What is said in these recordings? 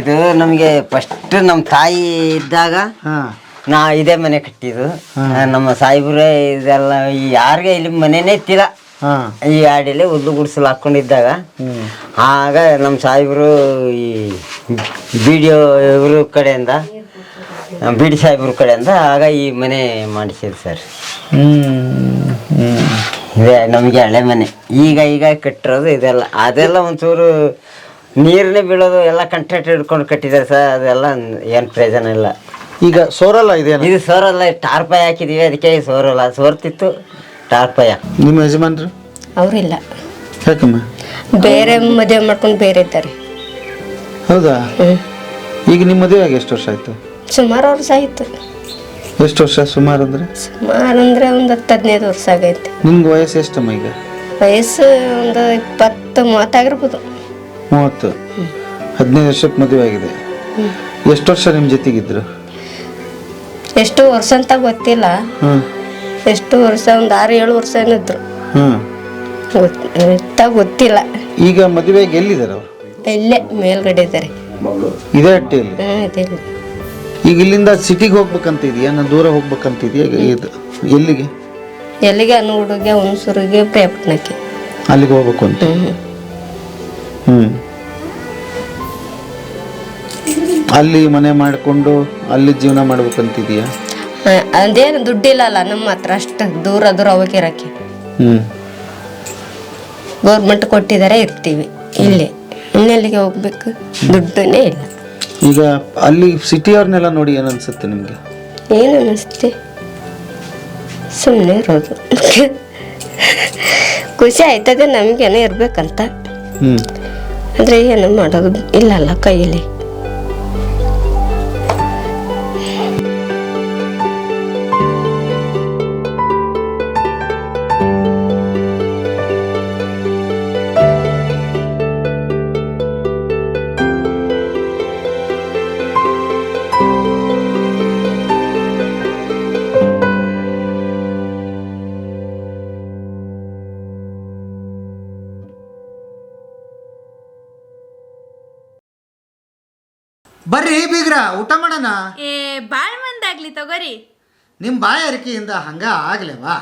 ಇದು ನಮಗೆ ಫಸ್ಟ್ ನಮ್ಮ ತಾಯಿ ಇದ್ದಾಗ ನಾ ಇದೇ ಮನೆ ಕಟ್ಟಿದ್ದು. ನಮ್ಮ ಸಾಯಿಬ್ರೆ ಇದೆಲ್ಲ ಯಾರಿಗೆ ಇಲ್ಲಿ ಮನೆನೇ ಇತ್ತಿಲ್ಲ. ಈ ಆಡಿಲಿ ಹುಲ್ಲು ಗುಡಿಸಲು ಹಾಕೊಂಡಿದ್ದಾಗ ಆಗ ನಮ್ಮ ಸಾಯಿಬ್ರು ಈ ಬಿ ಡಿ ಇವ್ರ ಕಡೆಯಿಂದ ಬಿ ಡಿ ಸಾಹೇಬ್ರ ಕಡೆಯಿಂದ ಆಗ ಈ ಮನೆ ಮಾಡಿಸಿದ್ರು ಸರ್. ಇದೇ ನಮಗೆ ಹಳೆ ಮನೆ. ಈಗ ಕಟ್ಟಿರೋದು ಇದೆಲ್ಲ. ಅದೆಲ್ಲ ಒಂಚೂರು ನೀರನ್ನೇ ಬೀಳೋದು ಎಲ್ಲ ಕಂಟ್ರಾಕ್ಟ್ ಹಿಡ್ಕೊಂಡು ಕಟ್ಟಿದ್ದಾರೆ ಸರ್. ಅದೆಲ್ಲ ಏನು ಪ್ರಯೋಜನ ಇಲ್ಲ. ಈಗ ಸೋರಲ್ಲ ಇದೆ. ಇದು ಸೋರಲ್ಲ, ಟಾರ್ಪಾಯ ಹಾಕಿದೀವಿ, ಅದಕ್ಕೆ ಸೋರಲ್ಲ. ಸೋರ್ತಿತ್ತು ಟಾರ್ಪಾಯ. ನಿಮ್ಮ ಯಜಮಾನ್ರು ಅವರಿಲ್ಲ, ಯಾಕಮ್ಮ? ಬೇರೆ ಮದುವೆ ಮಾಡ್ಕೊಂಡು ಬೇರೆ ಇದ್ದಾರೆ. ಹೌದಾ? ಈಗ ನಿಮ್ಮ ಮದುವೆ ಆಗಿ ಎಷ್ಟು ವರ್ಷ ಆಯ್ತು? ಸುಮಾರು ವರ್ಷ ಆಯ್ತು. ಎಷ್ಟು ವರ್ಷ ಸುಮಾರು ಅಂದ್ರೆ? ಸುಮಾರು ಅಂದ್ರೆ ಒಂದು 10-15 ವರ್ಷ ಆಗೈತೆ. ನಿಮ್ಗೆ ವಯಸ್ಸು ಎಷ್ಟಮ್ಮ ಈಗ? ವಯಸ್ಸು ಒಂದು 20-30 ಆಗಿರ್ಬೋದು. 30. 15 ವರ್ಷಕ್ಕೆ ಮದುವೆ ಆಗಿದೆ. ಎಷ್ಟು ವರ್ಷ ನಿಮ್ಮ ಜೊತೆಗಿದ್ರು? ಎಷ್ಟು ವರ್ಷ ಅಂತ ಗೊತ್ತಿಲ್ಲ. ಎಷ್ಟು ವರ್ಷ, ಒಂದು 6-7 ವರ್ಷ ಏನಿದ್ರು. ಗೊತ್ತಿಲ್ಲ. ಈಗ ಮದುವೆಗೆ ಎಲ್ಲಿದ್ದಾರೆ ಅವರು? ಇಲ್ಲೇ ಮೇಲ್ಗಡೆ ಇದ್ದಾರೆ. ಇದೇ ಹಟ್ಟಿಯಲ್ಲಿ? ಈಗ ಇಲ್ಲಿಂದ ಸಿಟಿಗೆ ಹೋಗ್ಬೇಕಂತ ಇದೆಯಾ, ನಾನು ದೂರ ಹೋಗ್ಬೇಕಂತ ಇದೆಯಾ? ಇದು ಎಲ್ಲಿಗೆ? ಎಲ್ಲಿಗೆ? ಅನ್ನೂಡಿಗೆ, ಹುಣಸೂರಿಗೆ, ಪ್ರೇಪಟ್ನಕ್ಕೆ. ಅಲ್ಲಿಗೆ ಹೋಗ್ಬೇಕು ಅಂತ. ಅಲ್ಲಿ ಮನೆ ಮಾಡಿಕೊಂಡು ಅಲ್ಲಿ ಜೀವನ ಮಾಡ್ಬೇಕಂತಿದೆಯಾ? ಅದೇನು ದುಡ್ಡಿಲ್ಲಲ್ಲ ನಮ್ಮ ಹತ್ರ, ಅಷ್ಟು ದೂರ ಹೋಗಿರಕ್ಕೆ. ಗೌರ್ಮೆಂಟ್ ಕೊಟ್ಟಿದ್ದಾರೆ, ಇರ್ತೀವಿ ಇಲ್ಲಿ. ಇನ್ನೆಲ್ಲಿಗೆ ಹೋಗ್ಬೇಕು? ದುಡ್ಡನ್ನೇ ಇಲ್ಲ. ಈಗ ಅಲ್ಲಿ ಸಿಟಿಯವ್ರನ್ನೆಲ್ಲ ನೋಡಿ ಏನು ಅನ್ಸುತ್ತೆ ನಿಮಗೆ? ಏನು ಅನ್ನಿಸ್ತೆ? ಸುಮ್ಮನೆ ಇರೋದು. ಖುಷಿ ಆಯ್ತದೆ ನಮಗೇನೋ ಇರ್ಬೇಕಂತ. ಆದರೆ ಏನು ಮಾಡೋದು ಇಲ್ಲಲ್ಲ ಕೈಯಲ್ಲಿ. ಬರ್ರಿ ಬೀಗ್ರ, ಊಟ ಮಾಡೋಣ. ಬಾಳ್ ಮಂದಾಗ್ಲಿ ತಗೋರಿ. ನಿಮ್ಮ ಬಾಯಾರಿಕೆಯಿಂದ ಹಂಗ ಆಗ್ಲೇವಾ?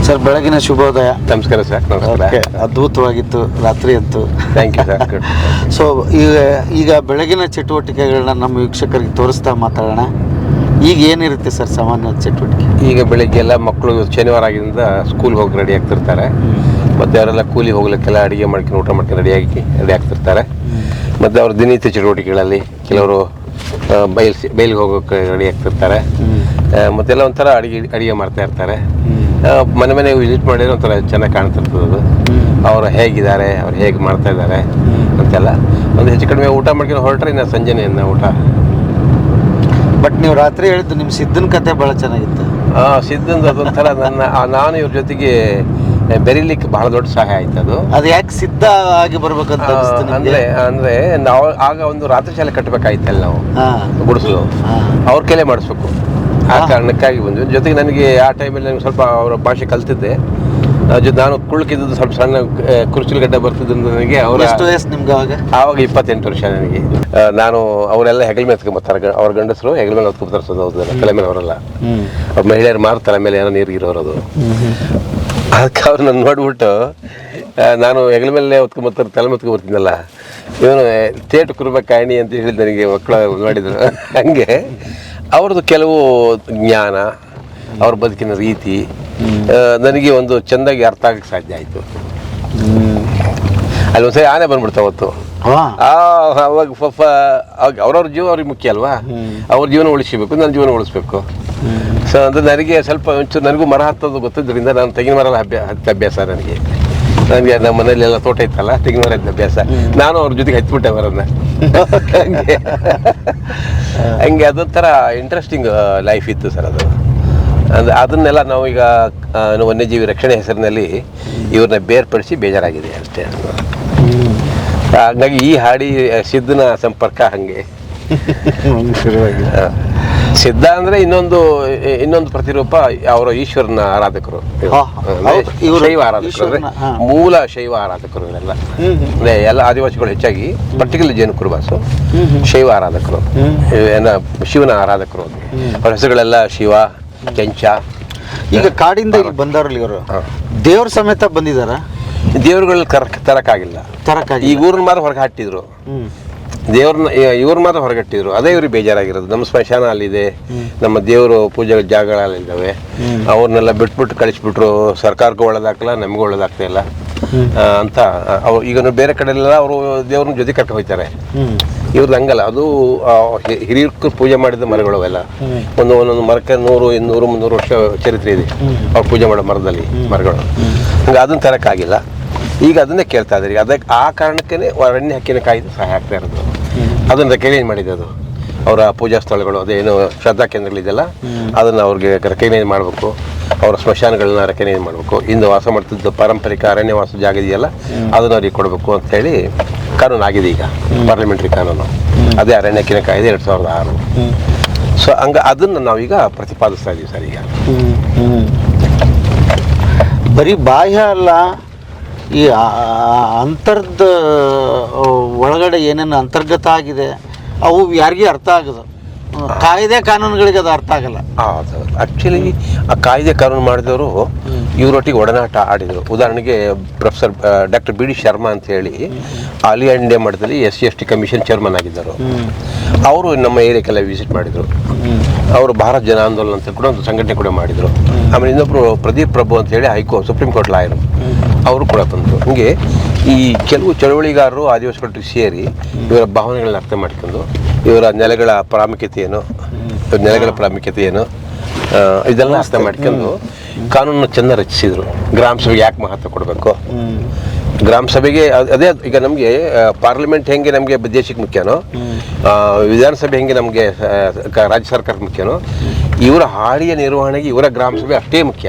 ಸರ್, ಬೆಳಗಿನ ಶುಭೋದಯ. ನಮಸ್ಕಾರ ಸರ್. ಓಕೆ, ಅದ್ಭುತವಾಗಿತ್ತು ರಾತ್ರಿ ಅಂತೂ. Thank you sir. ಸೊ ಈಗ ಬೆಳಗಿನ ಚಟುವಟಿಕೆಗಳನ್ನ ನಮ್ಮ ವೀಕ್ಷಕರಿಗೆ ತೋರಿಸ್ತಾ ಮಾತಾಡೋಣ. ಈಗ ಏನಿರುತ್ತೆ ಸರ್ ಸಾಮಾನ್ಯ ಚಟುವಟಿಕೆ? ಈಗ ಬೆಳಿಗ್ಗೆ ಎಲ್ಲ ಮಕ್ಕಳು ಶನಿವಾರ ಆಗಿದ್ದರಿಂದ ಸ್ಕೂಲ್ಗೆ ಹೋಗಿ ರೆಡಿ ಆಗ್ತಿರ್ತಾರೆ. ಮತ್ತು ಅವರೆಲ್ಲ ಕೂಲಿ ಹೋಗ್ಲಿಕ್ಕೆಲ್ಲ ಅಡುಗೆ ಮಾಡ್ಕೊಂಡು ಊಟ ಮಾಡ್ಕೊಂಡು ರೆಡಿ ಆಗ್ತಿರ್ತಾರೆ. ಮತ್ತು ಅವ್ರ ದಿನನಿತ್ಯ ಚಟುವಟಿಕೆಗಳಲ್ಲಿ ಕೆಲವರು ಬೈಲಿಗೆ ಹೋಗೋಕ್ಕೆ ರೆಡಿ ಆಗ್ತಿರ್ತಾರೆ. ಮತ್ತೆಲ್ಲ ಒಂಥರ ಅಡುಗೆ ಮಾಡ್ತಾ ಇರ್ತಾರೆ. ಮನೆ ವಿಸಿಟ್ ಮಾಡಿದ್ರೆ ಒಂಥರ ಚೆನ್ನಾಗಿ ಕಾಣ್ತಿರ್ತದೆ ಅದು. ಅವರು ಹೇಗಿದ್ದಾರೆ, ಅವ್ರು ಹೇಗೆ ಮಾಡ್ತಾ ಇದ್ದಾರೆ ಅಂತೆಲ್ಲ. ಒಂದು ಹೆಚ್ಚು ಕಡಿಮೆ ಊಟ ಮಾಡ್ಕೊಂಡು ಹೊರಟ್ರೆ ಇನ್ನು ಸಂಜೆನೇ ಊಟ. ಬಟ್ ನೀವು ರಾತ್ರಿ ಹೇಳಿದ್ದು ನಿಮ್ಮ ಸಿದ್ಧನ ಕತೆ ಭಾಳ ಚೆನ್ನಾಗಿತ್ತು. ಸಿದ್ಧಂದು ಅದೊಂಥರ ನಾನು ಇವ್ರ ಜೊತೆಗೆ ಬೆರೀಲಿಕ್ಕೆ ಬಹಳ ದೊಡ್ಡ ಸಹಾಯ ಆಯ್ತು ಅದು. ಅದು ಯಾಕೆ ಸಿದ್ಧ ಆಗಿ ಬರ್ಬೇಕಂತ ಅಂದ್ರೆ ನಾವು ಆಗ ಒಂದು ರಾತ್ರಿ ಶಾಲೆ ಕಟ್ಟಬೇಕಾಯ್ತಲ್ಲ ನಾವು, ಗುಡಿಸಲು ಅವ್ರ ಕೈಲೇ ಮಾಡಿಸ್ಬೇಕು. ಆ ಕಾರಣಕ್ಕಾಗಿ ಬಂದ್ವಿ. ಜೊತೆಗೆ ನನಗೆ ಆ ಟೈಮಲ್ಲಿ ನನಗೆ ಸ್ವಲ್ಪ ಅವರ ಭಾಷೆ ಕಲ್ತಿದ್ದೆ. ನಾನು ಕುಳ್ಕಿದ್ದು ಸ್ವಲ್ಪ ಸಣ್ಣ ಕುರ್ಚಿಲ್ ಗಡ್ಡ ಬರ್ತಿದ್ದು ನನಗೆ. ನಿಮ್ಗೆ ಆವಾಗ 28 ವರ್ಷ ನನಗೆ. ನಾನು ಅವರೆಲ್ಲ ಹೆಗಲ ಮೇಲೆ ಎತ್ಕೊಂಬರ್ತಾರೆ. ಅವ್ರ ಗಂಡಸರು ಹೆಗಲ ಮೇಲೆ ಹೊತ್ಕೊಂಬರ್ತಾರೆ. ಹೌದಲ್ಲ, ತಲೆ ಮೇಲೆ ಅವರೆಲ್ಲ. ಅವ್ರ ಮಹಿಳೆಯರು ಮಾತ್ರ ತಲೆ ಮೇಲೆ ಏನೋ ನೀರಿಗಿರೋರು. ಅದಕ್ಕೆ ಅವ್ರು ನನ್ನ ನೋಡ್ಬಿಟ್ಟು ನಾನು ಹೆಗಲ ಮೇಲೆ ಹೊತ್ಕೊಂಬರ್ತಾರೆ, ತಲೆ ಮೇಲೆ ಹೊತ್ಕೊಂಬರ್ತೀನಲ್ಲ, ಇವನು ತೇಟು ಕುರುಬಕಾಯಿಣಿ ಅಂತ ಹೇಳಿದ್ದು ನನಗೆ ಮಕ್ಕಳು ನೋಡಿದ್ರು. ಹಂಗೆ ಅವ್ರದ್ದು ಕೆಲವು ಜ್ಞಾನ, ಅವ್ರ ಬದುಕಿನ ರೀತಿ ನನಗೆ ಒಂದು ಚೆಂದಾಗಿ ಅರ್ಥ ಆಗಕ್ಕೆ ಸಾಧ್ಯ ಆಯಿತು. ಅಲ್ಲಿ ಒಂದ್ಸರಿ ಆನೆ ಬಂದ್ಬಿಡ್ತಾವತ್ತು. ಅವಾಗ ಪಾಪ ಅವ್ರವ್ರ ಜೀವ ಅವ್ರಿಗೆ ಮುಖ್ಯ ಅಲ್ವಾ, ಅವ್ರ ಜೀವನ ಉಳಿಸಬೇಕು, ನನ್ನ ಜೀವನ ಉಳಿಸ್ಬೇಕು. ಸೊ ಅದು ನನಗೆ ಸ್ವಲ್ಪ ಒಂಚೂರು ನನಗೂ ಮರ ಹತ್ತೋದು ಗೊತ್ತಿದ್ದರಿಂದ ನಾನು ತೆಂಗಿನ ಮರ ಹತ್ತಿ ಅಭ್ಯಾಸ ನನಗೆ ನಮ್ಮ ಮನೇಲಿ ಎಲ್ಲ ತೋಟ ಇತ್ತಲ್ಲ, ತೆಂಗಿನ ಮರ ಹತ್ತಿದ ಅಭ್ಯಾಸ. ನಾನು ಅವ್ರ ಜೊತೆಗೆ ಹಚ್ಬಿಟ್ಟೆ ಮರನ್ನ. ಹಂಗೆ ಅದೊಂಥರ ಇಂಟ್ರೆಸ್ಟಿಂಗ್ ಲೈಫ್ ಇತ್ತು ಸರ್ ಅದು. ಅದನ್ನೆಲ್ಲ ನಾವೀಗ ವನ್ಯಜೀವಿ ರಕ್ಷಣೆ ಹೆಸರಿನಲ್ಲಿ ಇವ್ರನ್ನ ಬೇರ್ಪಡಿಸಿ ಬೇಜಾರಾಗಿದೆ ಅಷ್ಟೇ. ಹಾಗಾಗಿ ಈ ಹಾಡಿ ಸಿದ್ಧನ ಸಂಪರ್ಕ ಹಂಗೆ ಸಿದ್ಧ ಅಂದ್ರೆ ಇನ್ನೊಂದು ಪ್ರತಿರೂಪ ಅವರ ಈಶ್ವರನ ಆರಾಧಕರು, ಶೈವ ಆರಾಧಕರು, ಅಂದ್ರೆ ಮೂಲ ಶೈವ ಆರಾಧಕರು ಇವರೆಲ್ಲ. ಅಂದ್ರೆ ಎಲ್ಲ ಆದಿವಾಸಿಗಳು ಹೆಚ್ಚಾಗಿ ಪರ್ಟಿಕ್ಯುಲರ್ ಜೇನು ಕುರುಬಾಸು ಶೈವ ಆರಾಧಕರು, ಶಿವನ ಆರಾಧಕರು. ಅವ್ರ ಹೆಸರುಗಳೆಲ್ಲ ಶಿವ, ಕೆಂಚ. ಈಗ ಕಾಡಿಂದ ಇಲ್ಲಿ ಬಂದವ್ರಲ್ಲಿ ಇವರು ದೇವ್ರ ಸಮೇತ ಬಂದಿದಾರ? ದೇವ್ರುಗಳನ್ನ ತರಕ್ಕಾಗಿಲ್ಲ. ಈ ಊರನ್ನ ಮಾತ್ರ ಹೊರಗೆ ಹಾಟಿದ್ರು, ದೇವ್ರನ್ನ ಇವ್ರ ಮಾತ್ರ ಹೊರಗಟ್ಟಿದ್ರು. ಅದೇ ಇವ್ರಿಗೆ ಬೇಜಾರಾಗಿರೋದು. ನಮ್ಮ ಸ್ಮಶಾನ ಅಲ್ಲಿದೆ, ನಮ್ಮ ದೇವರು ಪೂಜೆ ಜಾಗಗಳಿದ್ದಾವೆ, ಅವ್ರನ್ನೆಲ್ಲ ಬಿಟ್ಬಿಟ್ಟು ಕಳಿಸ್ಬಿಟ್ರು. ಸರ್ಕಾರಕ್ಕೂ ಒಳ್ಳೇದಾಗಲ್ಲ, ನಮಗೂ ಒಳ್ಳೇದಾಗ್ತಾ ಇಲ್ಲ ಅಂತ. ಈಗ ಬೇರೆ ಕಡೆ ಎಲ್ಲ ಅವರು ದೇವ್ರನ್ನ ಜೊತೆ ಕರ್ಕೊಂಡು ಹೋಗ್ತಾರೆ. ಇವ್ರದ್ದು ಹಂಗಲ್ಲ. ಅದು ಹಿರಿಯರು ಪೂಜೆ ಮಾಡಿದ ಮರಗಳು ಅವೆಲ್ಲ. ಒಂದೊಂದು ಮರಕ್ಕೆ 100, 200, 300 ವರ್ಷ ಚರಿತ್ರೆ ಇದೆ ಅವ್ರು ಪೂಜೆ ಮಾಡೋ ಮರದಲ್ಲಿ ಮರಗಳು. ಹಂಗೆ ಅದನ್ನ ತರಕ್ಕಾಗಿಲ್ಲ. ಈಗ ಅದನ್ನೇ ಕೇಳ್ತಾ ಇದ್ದಾರೆ. ಅದಕ್ಕೆ ಆ ಕಾರಣಕ್ಕೇ ಅರಣ್ಯ ಹಕ್ಕಿನ ಕಾಯ್ದೆ ಸಹಾಯ ಆಗ್ತಾ ಇರೋದು. ಅದನ್ನು ರೆಕಗ್ನೈಸ್ ಮಾಡಿದೆ. ಅದು ಅವರ ಪೂಜಾ ಸ್ಥಳಗಳು, ಅದೇನು ಶ್ರದ್ಧಾ ಕೇಂದ್ರಗಳಿದೆಯಲ್ಲ, ಅದನ್ನು ಅವ್ರಿಗೆ ರೆಕಗ್ನೈಸ್ ಮಾಡಬೇಕು. ಅವರ ಸ್ಮಶಾನಗಳನ್ನ ರೆಕಗ್ನೈಸ್ ಮಾಡಬೇಕು. ಇಂದು ವಾಸ ಮಾಡ್ತಿದ್ದ ಪಾರಂಪರಿಕ ಅರಣ್ಯವಾಸ ಜಾಗ ಇದೆಯಲ್ಲ, ಅದನ್ನು ಅವ್ರಿಗೆ ಕೊಡಬೇಕು ಅಂತ ಹೇಳಿ ಕಾನೂನು ಆಗಿದೆ ಈಗ, ಪಾರ್ಲಿಮೆಂಟ್ರಿ ಕಾನೂನು. ಅದೇ ಅರಣ್ಯ ಹಕ್ಕಿನ ಕಾಯ್ದೆ 2006. ಸೊ ಅದನ್ನು ನಾವೀಗ ಪ್ರತಿಪಾದಿಸ್ತಾ ಇದ್ದೀವಿ ಸರ್. ಈಗ ಬರೀ ಬಾಹ್ಯ ಅಲ್ಲ, ಈ ಅಂತರ್ದ ಒಳಗಡೆ ಏನೇನು ಅಂತರ್ಗತ ಆಗಿದೆ ಅವು ಯಾರಿಗೂ ಅರ್ಥ ಆಗೋದು. ಕಾಯ್ದೆ ಕಾನೂನುಗಳಿಗೆ ಅದು ಅರ್ಥ ಆಗಲ್ಲ. ಆ್ಯಕ್ಚುಲಿ ಆ ಕಾಯ್ದೆ ಕಾನೂನು ಮಾಡಿದವರು ಇವರೊಟ್ಟಿಗೆ ಒಡನಾಟ ಆಡಿದರು. ಉದಾಹರಣೆಗೆ professor doctor B D Sharma ಅಂತ ಹೇಳಿ ಆಲ್ ಇಂಡಿಯಾ ಮಟ್ಟದಲ್ಲಿ SC/ST ಕಮಿಷನ್ ಚೇರ್ಮನ್ ಆಗಿದ್ದರು. ಅವರು ನಮ್ಮ ಏರಿಯಾಕ್ಕೆಲ್ಲ ವಿಸಿಟ್ ಮಾಡಿದರು. ಅವರು ಭಾರತ ಜನ ಆಂದೋಲನ ಅಂತ ಕೂಡ ಒಂದು ಸಂಘಟನೆ ಕೂಡ ಮಾಡಿದರು. ಆಮೇಲೆ ಇನ್ನೊಬ್ಬರು ಪ್ರದೀಪ್ ಪ್ರಭು ಅಂತ ಹೇಳಿ ಸುಪ್ರೀಂ ಕೋರ್ಟ್ ಲಾಯರು, ಅವರು ಕೂಡ ತಂದರು. ಹೀಗೆ ಈ ಕೆಲವು ಚಳವಳಿಗಾರರು ಆದಿವಾಸಿಗಳೊಟ್ಟಿಗೆ ಸೇರಿ ಇವರ ಭಾವನೆಗಳನ್ನ ಅರ್ಥ ಮಾಡ್ಕೊಂಡು ಇವರ ನೆಲೆಗಳ ಪ್ರಾಮುಖ್ಯತೆ ಏನು ಇದೆಲ್ಲ ಅರ್ಥ ಮಾಡ್ಕೊಂಡು ಕಾನೂನು ಚೆಂದ ರಚಿಸಿದರು. ಗ್ರಾಮ ಸಭೆಗೆ ಯಾಕೆ ಮಹತ್ವ ಕೊಡಬೇಕು, ಗ್ರಾಮ ಸಭೆಗೆ ಅದೇ ಈಗ ನಮಗೆ ಪಾರ್ಲಿಮೆಂಟ್ ಹೆಂಗೆ ನಮಗೆ ದೇಶಕ್ಕೆ ಮುಖ್ಯನೋ, ವಿಧಾನಸಭೆ ಹೆಂಗೆ ನಮಗೆ ರಾಜ್ಯ ಸರ್ಕಾರಕ್ಕೆ ಮುಖ್ಯನೋ, ಇವರ ಹಾಡಿಯ ನಿರ್ವಹಣೆಗೆ ಇವರ ಗ್ರಾಮ ಸಭೆ ಅಷ್ಟೇ ಮುಖ್ಯ.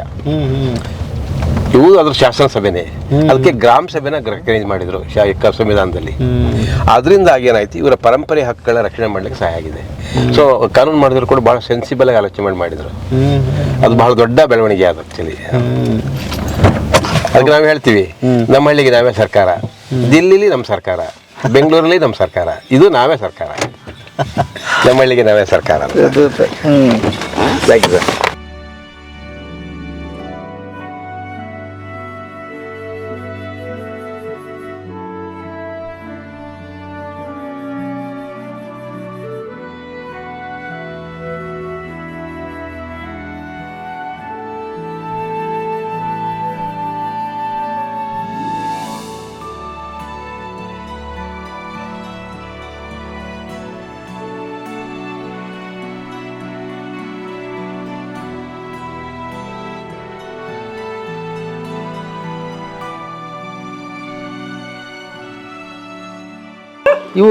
ಇವು ಅದ್ರ ಶಾಸನ ಸಭೆನೇ. ಅದಕ್ಕೆ ಗ್ರಾಮ ಸಭೆನ ರೆಕಗ್ನೈಸ್ ಮಾಡಿದ್ರು ಸಂವಿಧಾನದಲ್ಲಿ. ಅದರಿಂದ ಏನಾಯ್ತು, ಇವರ ಪರಂಪರೆ ಹಕ್ಕುಗಳ ರಕ್ಷಣೆ ಮಾಡ್ಲಿಕ್ಕೆ ಸಹಾಯ ಆಗಿದೆ. ಸೊ ಕಾನೂನು ಮಾಡಿದ್ರು ಕೂಡ ಬಹಳ ಸೆನ್ಸಿಬಲ್ ಆಗಿ ಆಲೋಚನೆ ಮಾಡಿದ್ರು. ಅದು ಬಹಳ ದೊಡ್ಡ ಬೆಳವಣಿಗೆ ಆದ ಆಕ್ಚುಲಿ. ಅದಕ್ಕೆ ನಾವು ಹೇಳ್ತೀವಿ, ನಮ್ಮ ಹಳ್ಳಿಗೆ ನಾವೇ ಸರ್ಕಾರ, ದಿಲ್ಲಿಲಿ ನಮ್ಮ ಸರ್ಕಾರ, ಬೆಂಗಳೂರಲ್ಲಿ ನಮ್ಮ ಸರ್ಕಾರ, ಇದು ನಾವೇ ಸರ್ಕಾರ, ನಮ್ಮ ಹಳ್ಳಿಗೆ ನಾವೇ ಸರ್ಕಾರ. Thank you sir. ಇವು